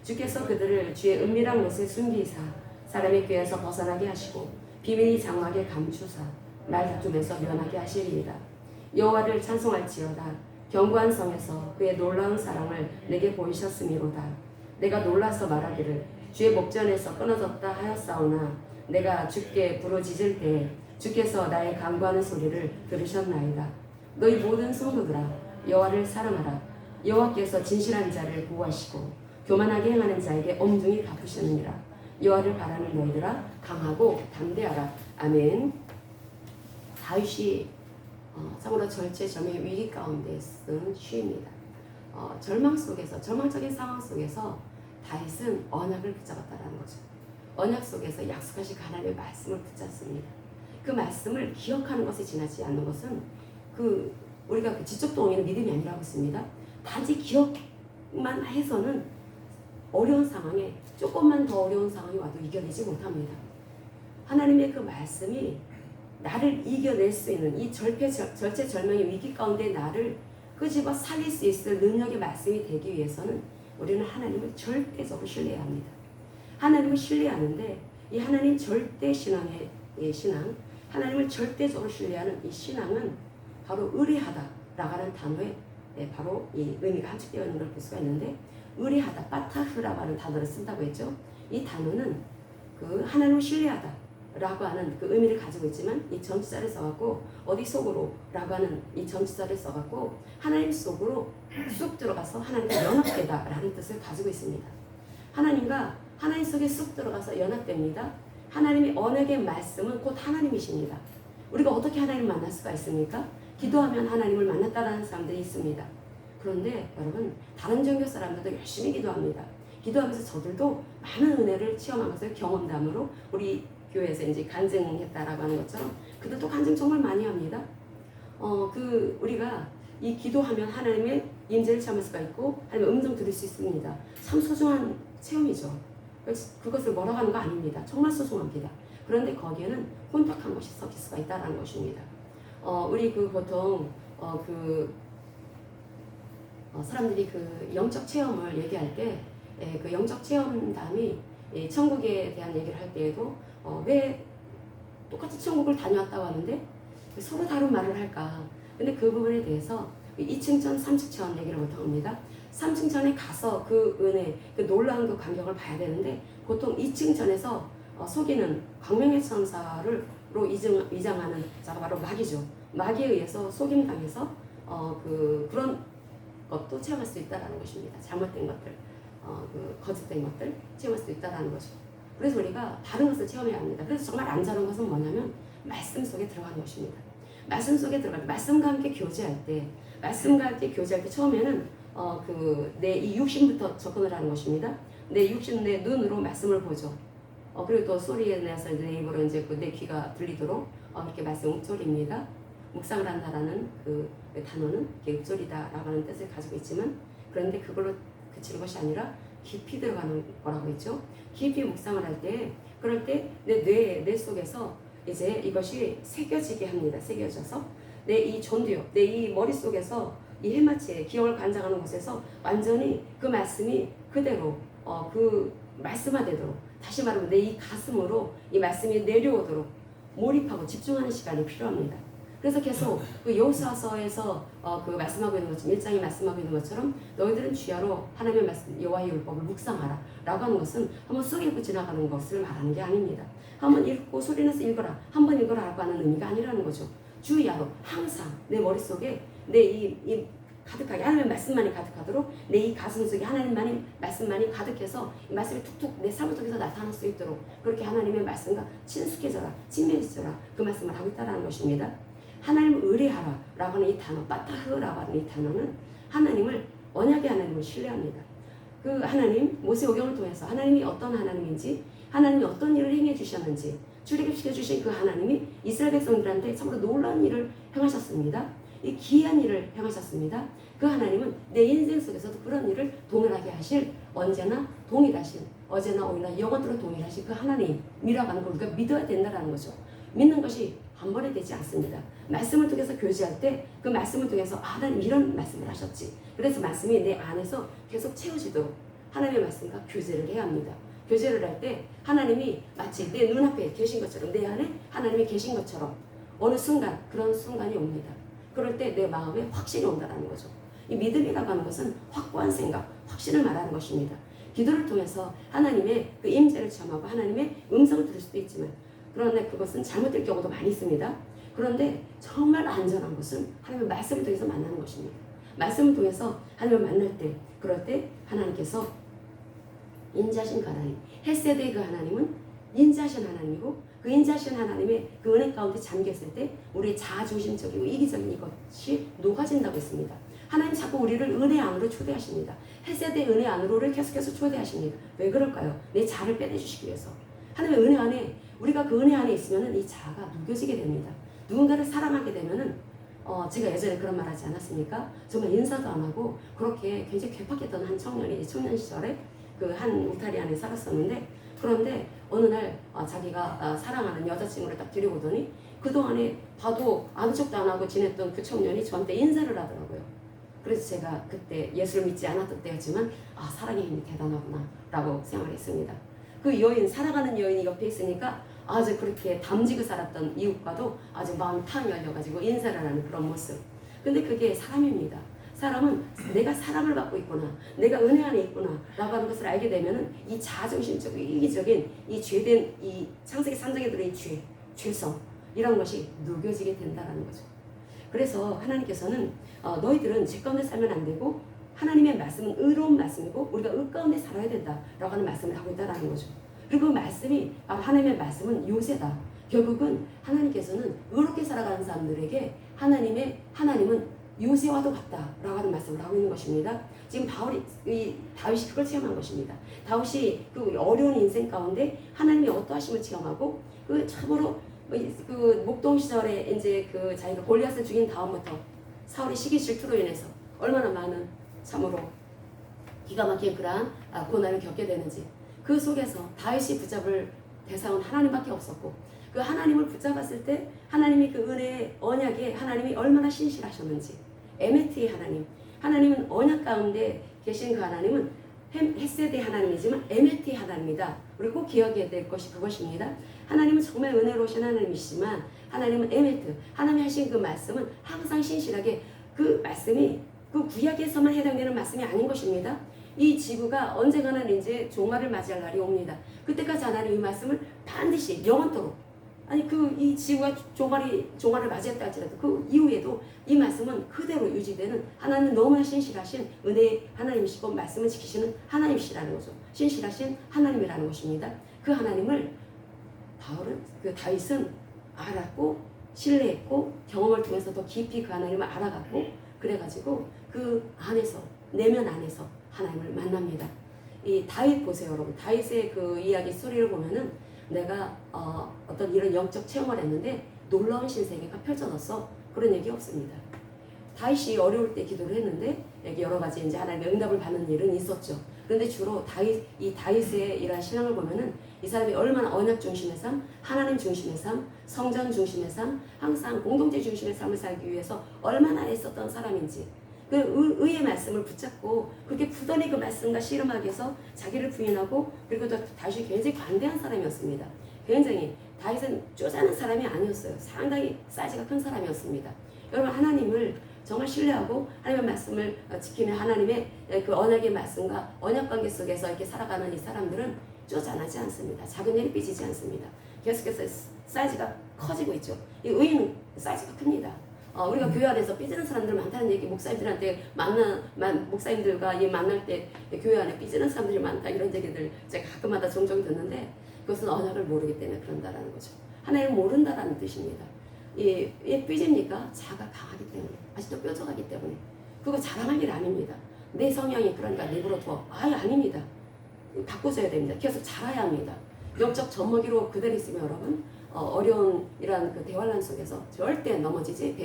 A: 주께서 그들을 주의 은밀한 곳에 숨기사 사람의 꾀에서 벗어나게 하시고 비밀이 장막에 감추사 말다툼에서 면하게 하시리이다. 여호와를 찬송할지어다. 견고한 성에서 그의 놀라운 사랑을 내게 보이셨음이로다. 내가 놀라서 말하기를 주의 목전에서 끊어졌다 하였사오나 내가 주께 부르짖을 때 주께서 나의 간구하는 소리를 들으셨나이다. 너희 모든 성도들아 여호와를 사랑하라. 여호와께서 진실한 자를 보호하시고 교만하게 행하는 자에게 엄중히 갚으시느니라. 여호와를 바라는 너희들아 강하고 담대하라. 아멘. 다윗이 참으로 절체절명의 위기 가운데 쓴 시입니다. 절망 속에서, 절망적인 상황 속에서 다윗은 언약을 붙잡았다는 거죠. 언약 속에서 약속하신 하나님의 말씀을 붙잡습니다. 그 말씀을 기억하는 것에 지나지 않는 것은 우리가 그 지적 동의는 믿음이 아니라고 했습니다. 단지 기억만 해서는 어려운 상황에, 조금만 더 어려운 상황이 와도 이겨내지 못합니다. 하나님의 그 말씀이 나를 이겨낼 수 있는 이 절체절명의 위기 가운데 나를 끄집어 살릴 수 있을 능력의 말씀이 되기 위해서는 우리는 하나님을 절대적으로 신뢰해야 합니다. 하나님을 신뢰하는데 이 하나님 절대 신앙의 신앙, 하나님을 절대적으로 신뢰하는 이 신앙은 바로 의뢰하다라고 하는 단어에 바로 이 의미가 함축되어 있는 걸 볼 수가 있는데, 의뢰하다, 빠타흐라고 하는 단어를 쓴다고 했죠. 이 단어는 그 하나님을 신뢰하다라고 하는 그 의미를 가지고 있지만 이 전치사를 써갖고 어디 속으로라고 하는 이 전치사를 써갖고 하나님 속으로 쑥 들어가서 하나님과 연합되다라는 뜻을 가지고 있습니다. 하나님 속에 쑥 들어가서 연합됩니다. 하나님의 언약의 말씀은 곧 하나님이십니다. 우리가 어떻게 하나님을 만날 수가 있습니까? 기도하면 하나님을 만났다라는 사람들이 있습니다. 그런데 여러분, 다른 종교 사람들도 열심히 기도합니다. 기도하면서 저들도 많은 은혜를 체험한 것을 경험담으로 우리 교회에서 이제 간증했다라고 하는 것처럼 그들도 간증 정말 많이 합니다. 우리가 이 기도하면 하나님의 임재를 체험할 수가 있고 하나님의 음성 들을 수 있습니다. 참 소중한 체험이죠. 그것을 뭐라고 하는 거 아닙니다. 정말 소중합니다. 그런데 거기에는 혼탁한 것이 섞일 수가 있다는 것입니다. 우리 보통 사람들이 영적 체험을 얘기할 때 그 영적 체험담이 천국에 대한 얘기를 할 때에도 왜 똑같이 천국을 다녀왔다고 하는데 서로 다른 말을 할까? 근데 그 부분에 대해서 2층천, 3층천 얘기를 보통 합니다. 3층천에 가서 그 은혜, 그 놀라운 그 광경을 봐야 되는데 보통 2층천에서 속이는 광명의 천사로 위장하는 자가 바로 마귀죠. 마귀에 의해서 속임당해서 그런 것도 체험할 수 있다는 것입니다. 잘못된 것들, 거짓된 것들 체험할 수 있다는 거죠. 그래서 우리가 다른 것을 체험해야 합니다. 그래서 정말 안전한 것은 뭐냐면 말씀 속에 들어가는 것입니다. 말씀 속에 들어갈 때, 말씀과 함께 교제할 때 처음에는 내 이 육신부터 접근을 하는 것입니다. 내 육신, 내 눈으로 말씀을 보죠. 그리고 또 소리에 내서 내 입으로 이제 내 귀가 들리도록 이렇게 말씀 읊조리입니다. 묵상을 한다라는 그 단어는 읊조리다라고 하는 뜻을 가지고 있지만, 그런데 그걸로 그치는 것이 아니라 깊이 들어가는 거라고 했죠. 깊이 묵상을 할 때, 그럴 때 내 속에서 이제 이것이 새겨지게 합니다. 새겨져서 내 이 존디오, 내 이 머릿속에서 이 해마치에 기억을 관장하는 곳에서 완전히 그 말씀이 그대로 그 말씀화되도록, 다시 말하면 내 이 가슴으로 이 말씀이 내려오도록 몰입하고 집중하는 시간이 필요합니다. 그래서 계속 그 여호수아서에서 그 말씀하고 있는 것처럼, 1장이 말씀하고 있는 것처럼 너희들은 주야로 하나님의 말씀 여호와의 율법을 묵상하라 라고 하는 것은 한번 쏙 읽고 지나가는 것을 말하는 게 아닙니다. 한번 읽고 소리내서 읽어라, 한번 읽어라 라고 하는 의미가 아니라는 거죠. 주야로 항상 내 머릿속에 내 이 가득하게 하나님의 말씀만이 가득하도록 내 이 가슴 속에 하나님만이 말씀만이 가득해서 이 말씀이 툭툭 내 삶을 통해서 나타날 수 있도록 그렇게 하나님의 말씀과 친숙해져라, 친밀해져라, 그 말씀을 하고 있다는 것입니다. 하나님을 의뢰하라 라고 하는 이 단어, 빠타흐라고 하는 이 단어는 하나님을, 언약의 하나님을 신뢰합니다. 그 하나님, 모세오경을 통해서 하나님이 어떤 하나님인지, 하나님이 어떤 일을 행해 주셨는지 출애굽시켜 주신 그 하나님이 이스라엘 백성들한테 참으로 놀라운 일을 행하셨습니다. 이 귀한 일을 행하셨습니다. 그 하나님은 내 인생 속에서도 그런 일을 동일하게 하실, 언제나 동일하신, 어제나 오늘나 영원토록 동일하신 그 하나님이라고 하는 걸 우리가 믿어야 된다는 거죠. 믿는 것이 한 번에 되지 않습니다. 말씀을 통해서 교제할 때 그 말씀을 통해서 하나님 이런 말씀을 하셨지. 그래서 말씀이 내 안에서 계속 채워지도록 하나님의 말씀과 교제를 해야 합니다. 교제를 할 때 하나님이 마치 내 눈앞에 계신 것처럼, 내 안에 하나님이 계신 것처럼 어느 순간 그런 순간이 옵니다. 그럴 때 내 마음에 확신이 온다는 거죠. 이 믿음이라고 하는 것은 확고한 생각, 확신을 말하는 것입니다. 기도를 통해서 하나님의 그 임재를 체험하고 하나님의 음성을 들을 수도 있지만, 그런데 그것은 잘못될 경우도 많이 있습니다. 그런데 정말 안전한 것은 하나님의 말씀을 통해서 만나는 것입니다. 말씀을 통해서 하나님을 만날 때, 그럴 때 하나님께서 인자하신 그 하나님, 헷세대의 그 하나님은 인자하신 하나님이고, 그 인자하신 하나님의 그 은혜 가운데 잠겼을 때 우리의 자아중심적이고 이기적인 이것이 녹아진다고 했습니다. 하나님 자꾸 우리를 은혜 안으로 초대하십니다. 헷세대의 은혜 안으로를 계속해서 초대하십니다. 왜 그럴까요? 내 자아를 빼내주시기 위해서. 하나님의 은혜 안에, 우리가 그 은혜 안에 있으면 이 자아가 녹여지게 됩니다. 누군가를 사랑하게 되면은 제가 예전에 그런 말 하지 않았습니까? 정말 인사도 안 하고 그렇게 굉장히 괴팍했던 한 청년이 청년 시절에 그 한 울타리 안에 살았었는데, 그런데 어느 날 자기가 사랑하는 여자친구를 딱 데리고 오더니 그동안에 봐도 아무 척도 안 하고 지냈던 그 청년이 저한테 인사를 하더라고요. 그래서 제가 그때 예수를 믿지 않았던 때였지만 사랑의 힘이 대단하구나 라고 생각했습니다. 그 여인, 사랑하는 여인이 옆에 있으니까 아주 그렇게 담지고 살았던 이웃과도 아주 마음이 탕 열려가지고 인사를 하는 그런 모습. 근데 그게 사람입니다. 사람은 내가 사랑을 받고 있구나, 내가 은혜 안에 있구나 라고 하는 것을 알게 되면은 이 자아중심적이고 이기적인 이 죄된 이 창세기 3장에 들어있는 죄성 이런 것이 녹여지게 된다는 거죠. 그래서 하나님께서는 너희들은 죄 가운데 살면 안 되고 하나님의 말씀은 의로운 말씀이고 우리가 의 가운데 살아야 된다라고 하는 말씀을 하고 있다는 거죠. 그리고 그 말씀이 하나님의 말씀은 요새다. 결국은 하나님께서는 의롭게 살아가는 사람들에게 하나님은 요새와도 같다라고 하는 말씀을 하고 있는 것입니다. 지금 다윗이 그걸 체험한 것입니다. 다윗이 그 어려운 인생 가운데 하나님의 어떠하심을 체험하고 그 참으로 그 목동 시절에 이제 그 자기가 골리앗을 죽인 다음부터 사울의 시기 질투로 인해서 얼마나 많은 참으로 기가 막힌 그러한 고난을 겪게 되는지, 그 속에서 다윗이 붙잡을 대상은 하나님밖에 없었고, 그 하나님을 붙잡았을 때 하나님이 그 은혜의 언약에 하나님이 얼마나 신실하셨는지, 에메트의 하나님은 언약 가운데 계신 그 하나님은 헷세대 하나님이지만 에메트의 하나님이다. 우리 꼭 기억해야 될 것이 그것입니다. 하나님은 정말 은혜로우신 하나님이시지만 하나님은 에메트, 하나님이 하신 그 말씀은 항상 신실하게, 그 말씀이 그 구약에서만 해당되는 말씀이 아닌 것입니다. 이 지구가 언젠가는 이제 종말을 맞이할 날이 옵니다. 그때까지 하나님 이 말씀을 반드시 영원토록, 이 지구가 종말을 맞이했다 할지라도 그 이후에도 이 말씀은 그대로 유지되는, 하나님은 너무나 신실하신 은혜의 하나님이시고 말씀을 지키시는 하나님이시라는 거죠. 신실하신 하나님이라는 것입니다. 그 하나님을 다윗은 알았고 신뢰했고 경험을 통해서 더 깊이 그 하나님을 알아갔고, 그래가지고 그 안에서, 내면 안에서 하나님을 만납니다. 이 다윗 보세요, 여러분. 다윗의 그 이야기 스토리를 보면은 내가 어떤 이런 영적 체험을 했는데 놀라운 신세계가 펼쳐졌어, 그런 얘기 없습니다. 다윗이 어려울 때 기도를 했는데 여러 가지 이제 하나님의 응답을 받는 일은 있었죠. 그런데 주로 다윗의 이러한 신앙을 보면은 이 사람이 얼마나 언약 중심의 삶, 하나님 중심의 삶, 성전 중심의 삶, 항상 공동체 중심의 삶을 살기 위해서 얼마나 애썼던 사람인지, 그 의의 말씀을 붙잡고 그렇게 부단히 그 말씀과 씨름하기 위해서 자기를 부인하고, 그리고 또 다윗이 굉장히 관대한 사람이었습니다. 굉장히 다윗은 쪼잔한 사람이 아니었어요. 상당히 사이즈가 큰 사람이었습니다. 여러분, 하나님을 정말 신뢰하고 하나님의 말씀을 지키는 하나님의 그 언약의 말씀과 언약 관계 속에서 이렇게 살아가는 이 사람들은 쪼잔하지 않습니다. 작은 일이 삐지지 않습니다. 계속해서 사이즈가 커지고 있죠. 이 의인은 사이즈가 큽니다. 우리가 교회 안에서 삐지는 사람들 많다는 얘기, 목사님들한테 목사님들과 만날 때 교회 안에 삐지는 사람들이 많다, 이런 얘기들 제가 가끔마다 종종 듣는데, 그것은 언약을 모르기 때문에 그런다라는 거죠. 하나님을 모른다라는 뜻입니다. 왜 삐집니까? 자가 강하기 때문에, 아직도 뾰족하기 때문에. 그거 자랑할 일 아닙니다. 내 성향이 그러니까 내버려 둬. 아닙니다. 바꿔줘야 됩니다. 계속 자라야 합니다. 영적 젖먹이로 그대로 있으면 여러분, 어려운 이러한 그 대환란 속에서 절대 넘어지지,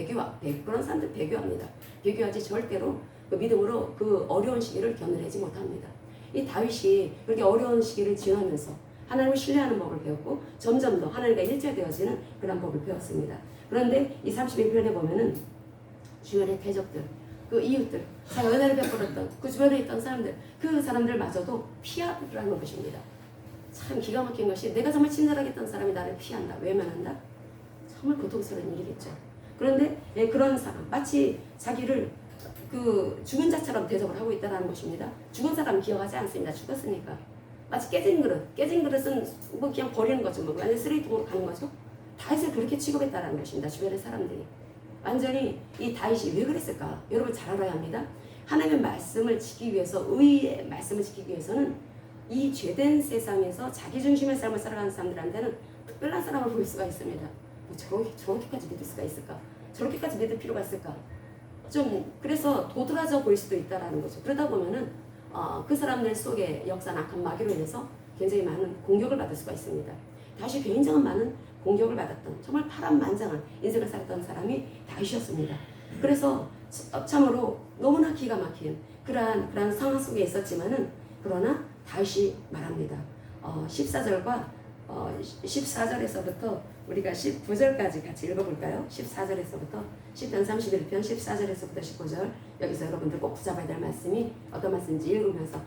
A: 그런 사람들 배교합니다. 배교하지 절대로 그 믿음으로 그 어려운 시기를 견뎌내지 못합니다. 이 다윗이 그렇게 어려운 시기를 지나면서 하나님을 신뢰하는 법을 배웠고, 점점 더 하나님과 일체되어지는 그런 법을 배웠습니다. 그런데 이 31편에 보면은 주변의 대적들, 그 이웃들, 자기가 은혜를 베풀었던 그 주변에 있던 사람들, 그 사람들마저도 피하라는 것입니다. 참 기가 막힌 것이, 내가 정말 친절하게 했던 사람이 나를 피한다, 외면한다? 정말 고통스러운 일이겠죠. 그런데 그런 사람, 마치 자기를 그 죽은 자처럼 대접을 하고 있다는 것입니다. 죽은 사람 기억하지 않습니다. 죽었으니까. 마치 깨진 그릇은 뭐 그냥 버리는 거죠. 뭐 완전 쓰레기통으로 가는 거죠. 다윗을 그렇게 취급했다는 것입니다. 주변의 사람들이. 완전히 이 다윗이 왜 그랬을까? 여러분 잘 알아야 합니다. 하나님의 말씀을 지키기 위해서, 의의 말씀을 지키기 위해서는 이 죄된 세상에서 자기 중심의 삶을 살아가는 사람들한테는 특별한 사람을 볼 수가 있습니다. 뭐 저렇게까지 믿을 수가 있을까? 저렇게까지 믿을 필요가 있을까? 좀 그래서 도드라져 보일 수도 있다라는 거죠. 그러다 보면은 그 사람들 속에 역사나 악한 마귀로 인해서 굉장히 많은 공격을 받을 수가 있습니다. 다시 굉장히 많은 공격을 받았던 정말 파란만장한 인생을 살았던 사람이 다윗이었습니다. 그래서 참으로 너무나 기가 막힌 그러한 상황 속에 있었지만은 그러나 다윗이 말합니다. 14절과 14절에서부터 우리가 19절까지 같이 읽어볼까요? 14절에서부터 10편 31편 14절에서부터 19절 여기서 여러분들 꼭 붙잡아야 될 말씀이 어떤 말씀인지 읽으면서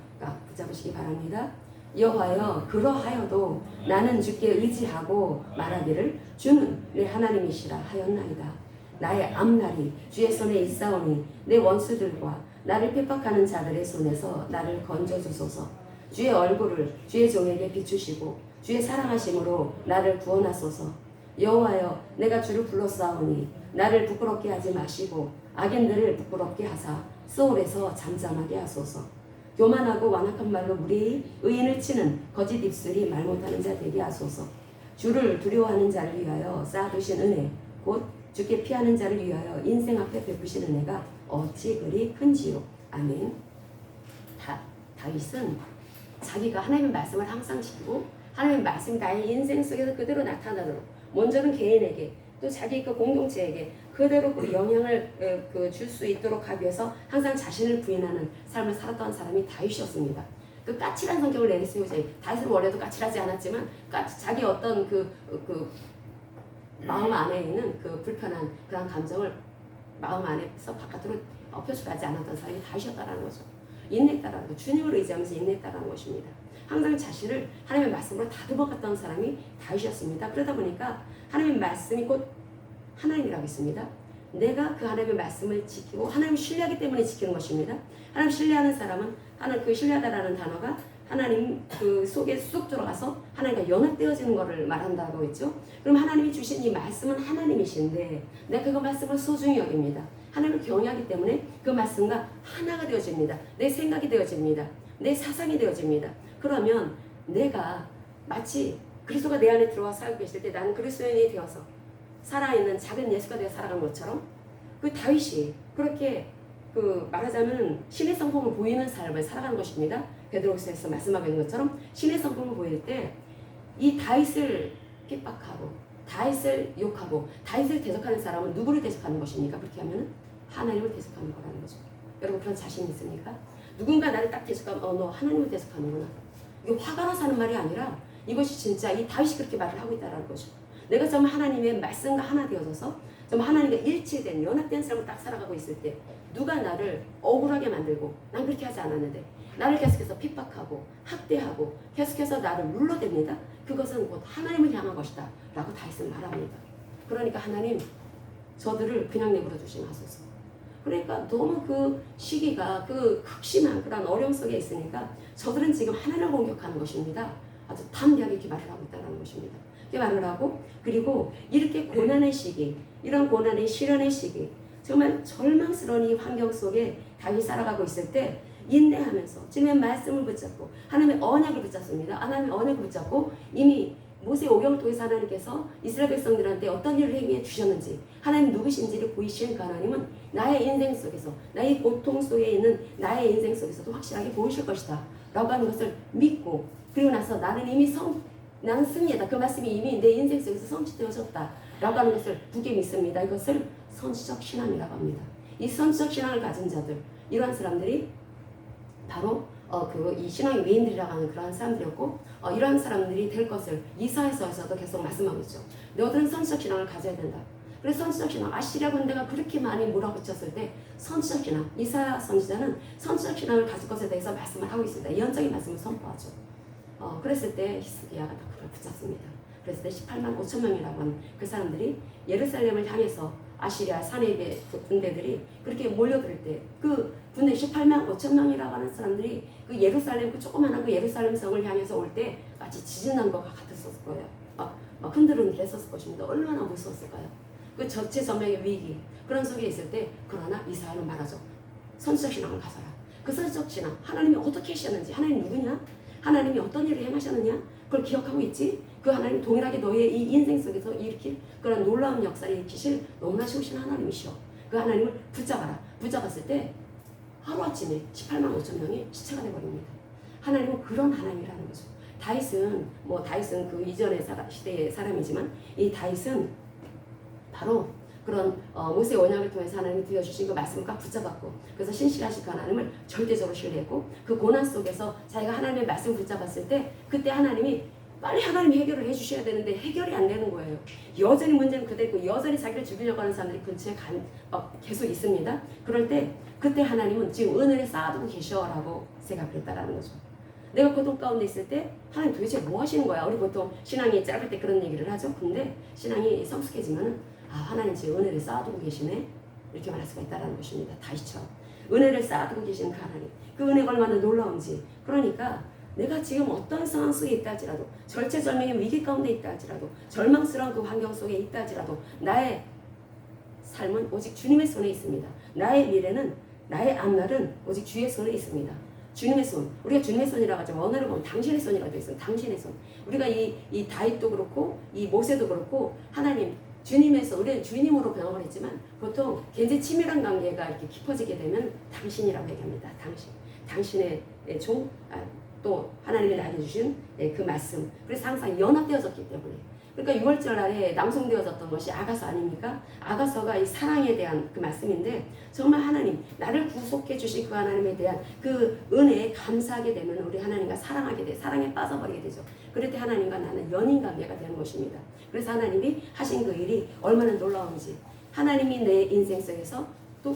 A: 붙잡으시기 바랍니다. 여호와여 그러하여도 나는 주께 의지하고 말하기를 주는 내 하나님이시라 하였나이다. 나의 앞날이 주의 손에 있사오니 내 원수들과 나를 핍박하는 자들의 손에서 나를 건져주소서. 주의 얼굴을 주의 종에게 비추시고 주의 사랑하심으로 나를 구원하소서. 여호와여 내가 주를 불렀사오니 나를 부끄럽게 하지 마시고 악인들을 부끄럽게 하사 소울에서 잠잠하게 하소서. 교만하고 완악한 말로 무리의 의인을 치는 거짓 입술이 말 못하는 자 되게 하소서. 주를 두려워하는 자를 위하여 쌓아두신 은혜 곧 주께 피하는 자를 위하여 인생 앞에 베푸신 은혜가 어찌 그리 큰지요. 아멘. 다윗은 자기가 하나님의 말씀을 항상 지키고 하나님의 말씀이 나의 인생 속에서 그대로 나타나도록 먼저는 개인에게 또 자기 그 공동체에게 그대로 그 영향을 줄 수 있도록 하기 위해서 항상 자신을 부인하는 삶을 살았던 사람이 다윗이었습니다. 그 까칠한 성격을 내세우자. 다윗은 원래도 까칠하지 않았지만 자기 어떤 그 마음 안에 있는 그 불편한 그런 감정을 마음 안에서 바깥으로 표출하지 않았던 사람이 다윗이었다라는 거죠. 인내했다라는 거, 주님을 의지하면서 인내했다라는 것입니다. 항상 자신을 하나님의 말씀으로 다듬어 갔던 사람이 다윗이었습니다. 그러다 보니까 하나님의 말씀이 곧 하나님이라고 했습니다. 내가 그 하나님의 말씀을 지키고 하나님을 신뢰하기 때문에 지키는 것입니다. 하나님 신뢰하는 사람은 그 신뢰하다라는 단어가 하나님 그 속에 쑥 들어가서 하나님과 연합되어지는 것을 말한다고 했죠. 그럼 하나님이 주신 이 말씀은 하나님이신데 내가 그 말씀을 소중히 여깁니다. 하나님을 경외하기 때문에 그 말씀과 하나가 되어집니다. 내 생각이 되어집니다. 내 사상이 되어집니다. 그러면 내가 마치 그리스도가 내 안에 들어와 살고 계실 때 나는 그리스도인이 되어서 살아있는 작은 예수가 되어 살아가는 것처럼 그 다윗이 그렇게 말하자면 신의 성품을 보이는 삶을 살아가는 것입니다. 베드로후서에서 말씀하고 있는 것처럼 신의 성품을 보일 때 이 다윗을 핍박하고 다윗을 욕하고 다윗을 대적하는 사람은 누구를 대적하는 것입니까? 그렇게 하면 하나님을 대적하는 거라는 거죠. 여러분 그런 자신 있습니까? 누군가 나를 딱 대적하면 너 하나님을 대적하는구나. 이게 화가 나서 하는 말이 아니라 이것이 진짜 이 다윗이 그렇게 말을 하고 있다는 거죠. 내가 정말 하나님의 말씀과 하나 되어져서 정말 하나님과 일치된 연합된 삶을 딱 살아가고 있을 때 누가 나를 억울하게 만들고 난 그렇게 하지 않았는데 나를 계속해서 핍박하고 학대하고 계속해서 나를 눌러댑니다. 그것은 곧 하나님을 향한 것이다 라고 다윗은 말합니다. 그러니까 하나님 저들을 그냥 내버려 두지 마소서. 그러니까 너무 그 시기가 그 극심한 그런 어려움 속에 있으니까 저들은 지금 하나님을 공격하는 것입니다. 아주 담대하게 이렇게 말을 하고 있다는 것입니다. 이렇게 말을 하고 그리고 이렇게 고난의 시기 이런 고난의 시련의 시기 정말 절망스러운 이 환경 속에 다윗이 살아가고 있을 때 인내하면서 주님의 말씀을 붙잡고 하나님의 언약을 붙잡습니다. 하나님의 언약을 붙잡고 이미 모세 오경을 통해서 하나님께서 이스라엘 백성들한테 어떤 일을 행해 주셨는지 하나님 누구신지를 보이시는 그 하나님은 나의 인생 속에서 나의 고통 속에 있는 나의 인생 속에서도 확실하게 보이실 것이다 라고 하는 것을 믿고 그리고 나서 나는 이미 나는 승리했다. 그 말씀이 이미 내 인생 속에서 성취되어졌다 라고 하는 것을 굳게 믿습니다. 이것을 선지적 신앙이라고 합니다. 이 선지적 신앙을 가진 자들 이러한 사람들이 바로 이 신앙의 위인들이라고 하는 그러한 사람들이었고 이러한 사람들이 될 것을 이사야서에서도 계속 말씀하고 있죠. 너희들은 선지적 신앙을 가져야 된다. 그래서 선지적 신앙 아시리아 군대가 그렇게 많이 몰아붙였을 때 선지적 신앙 이사야 선지자는 선지적 신앙을 가질 것에 대해서 말씀을 하고 있습니다. 예언적인 말씀을 선포하죠. 그랬을 때 히스기야가 다 그걸 붙잡습니다. 그랬을 때 18만 5천 명이라고 하는 그 사람들이 예루살렘을 향해서 아시리아 산입의 그 군대들이 그렇게 몰려들 때 그 군대 18만 5천 명이라고 하는 사람들이 그 예루살렘 그 조그마한 그 예루살렘 성을 향해서 올 때 마치 지진 난 것 같았을 거예요. 막 흔들흔들했었을 것입니다. 얼마나 무서웠을까요? 그 전체전명의 위기 그런 속에 있을 때 그러나 이사야는 말하죠. 선지적 신앙을 가져라. 그 선지적 신앙 하나님이 어떻게 하셨는지 하나님 누구냐? 하나님이 어떤 일을 행하셨느냐? 그걸 기억하고 있지? 그 하나님 동일하게 너의 이 인생 속에서 일으킬 그런 놀라운 역사를 일으키실 너무나 좋으신 하나님이시오. 그 하나님을 붙잡아라. 붙잡았을 때 하루아침에 18만 5천 명이 시체가 돼버립니다. 하나님은 그런 하나님이라는 거죠. 다윗은 그 이전의 시대의 사람이지만 이 다윗은 바로 그런 모세 언약을 통해서 하나님이 들려주신 그 말씀을 꽉 붙잡았고 그래서 신실하신 그 하나님을 절대적으로 신뢰했고 그 고난 속에서 자기가 하나님의 말씀을 붙잡았을 때 그때 하나님이 빨리 하나님이 해결을 해주셔야 되는데 해결이 안 되는 거예요. 여전히 문제는 그대로 여전히 자기를 죽이려고 하는 사람들이 근처에 계속 있습니다. 그럴 때 그때 하나님은 지금 은혜를 쌓아두고 계셔라고 생각을 했다라는 거죠. 내가 고통 가운데 있을 때 하나님 도대체 뭐 하시는 거야? 우리 보통 신앙이 짧을 때 그런 얘기를 하죠. 근데 신앙이 성숙해지면은 하나님 지금 은혜를 쌓아두고 계시네 이렇게 말할 수가 있다는 것입니다. 다시처럼 은혜를 쌓아두고 계시는 그 하나님 그 은혜가 얼마나 놀라운지 그러니까 내가 지금 어떤 상황 속에 있다 할지라도 절체절명의 위기 가운데 있다 할지라도 절망스러운 그 환경 속에 있다 할지라도 나의 삶은 오직 주님의 손에 있습니다. 나의 미래는 나의 앞날은 오직 주의 손에 있습니다. 주님의 손, 우리가 주님의 손이라고 하죠. 원어를 보면 당신의 손이라고 되어 있어요. 당신의 손. 우리가 이 다윗도 그렇고 이 모세도 그렇고 하나님 주님의 손, 우리는 주님으로 병합을 했지만 보통 굉장히 친밀한 관계가 이렇게 깊어지게 되면 당신이라고 얘기합니다. 당신의 종, 또 하나님이 나에게 주신 그 말씀. 그래서 항상 연합되어졌기 때문에. 그러니까 6월절 날에 낭송되어졌던 것이 아가서 아닙니까? 아가서가 이 사랑에 대한 그 말씀인데 정말 하나님 나를 구속해 주신 그 하나님에 대한 그 은혜에 감사하게 되면 우리 하나님과 사랑에 빠져버리게 되죠. 그럴 때 하나님과 나는 연인 관계가 되는 것입니다. 그래서 하나님이 하신 그 일이 얼마나 놀라운지 하나님이 내 인생 속에서 또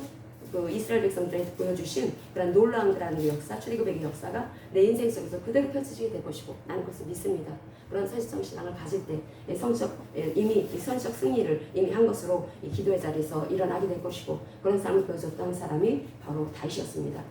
A: 그 이스라엘 백성들에게 보여주신 그런 놀라운 그런 역사, 출애굽의 역사가 내 인생 속에서 그대로 펼쳐지게 될 것이고 나는 그것을 믿습니다. 그런 선지적 신앙을 가질 때 이미 선지적 승리를 이미 한 것으로 이 기도의 자리에서 일어나게 될 것이고 그런 삶을 보여줬던 사람이 바로 다윗이었습니다.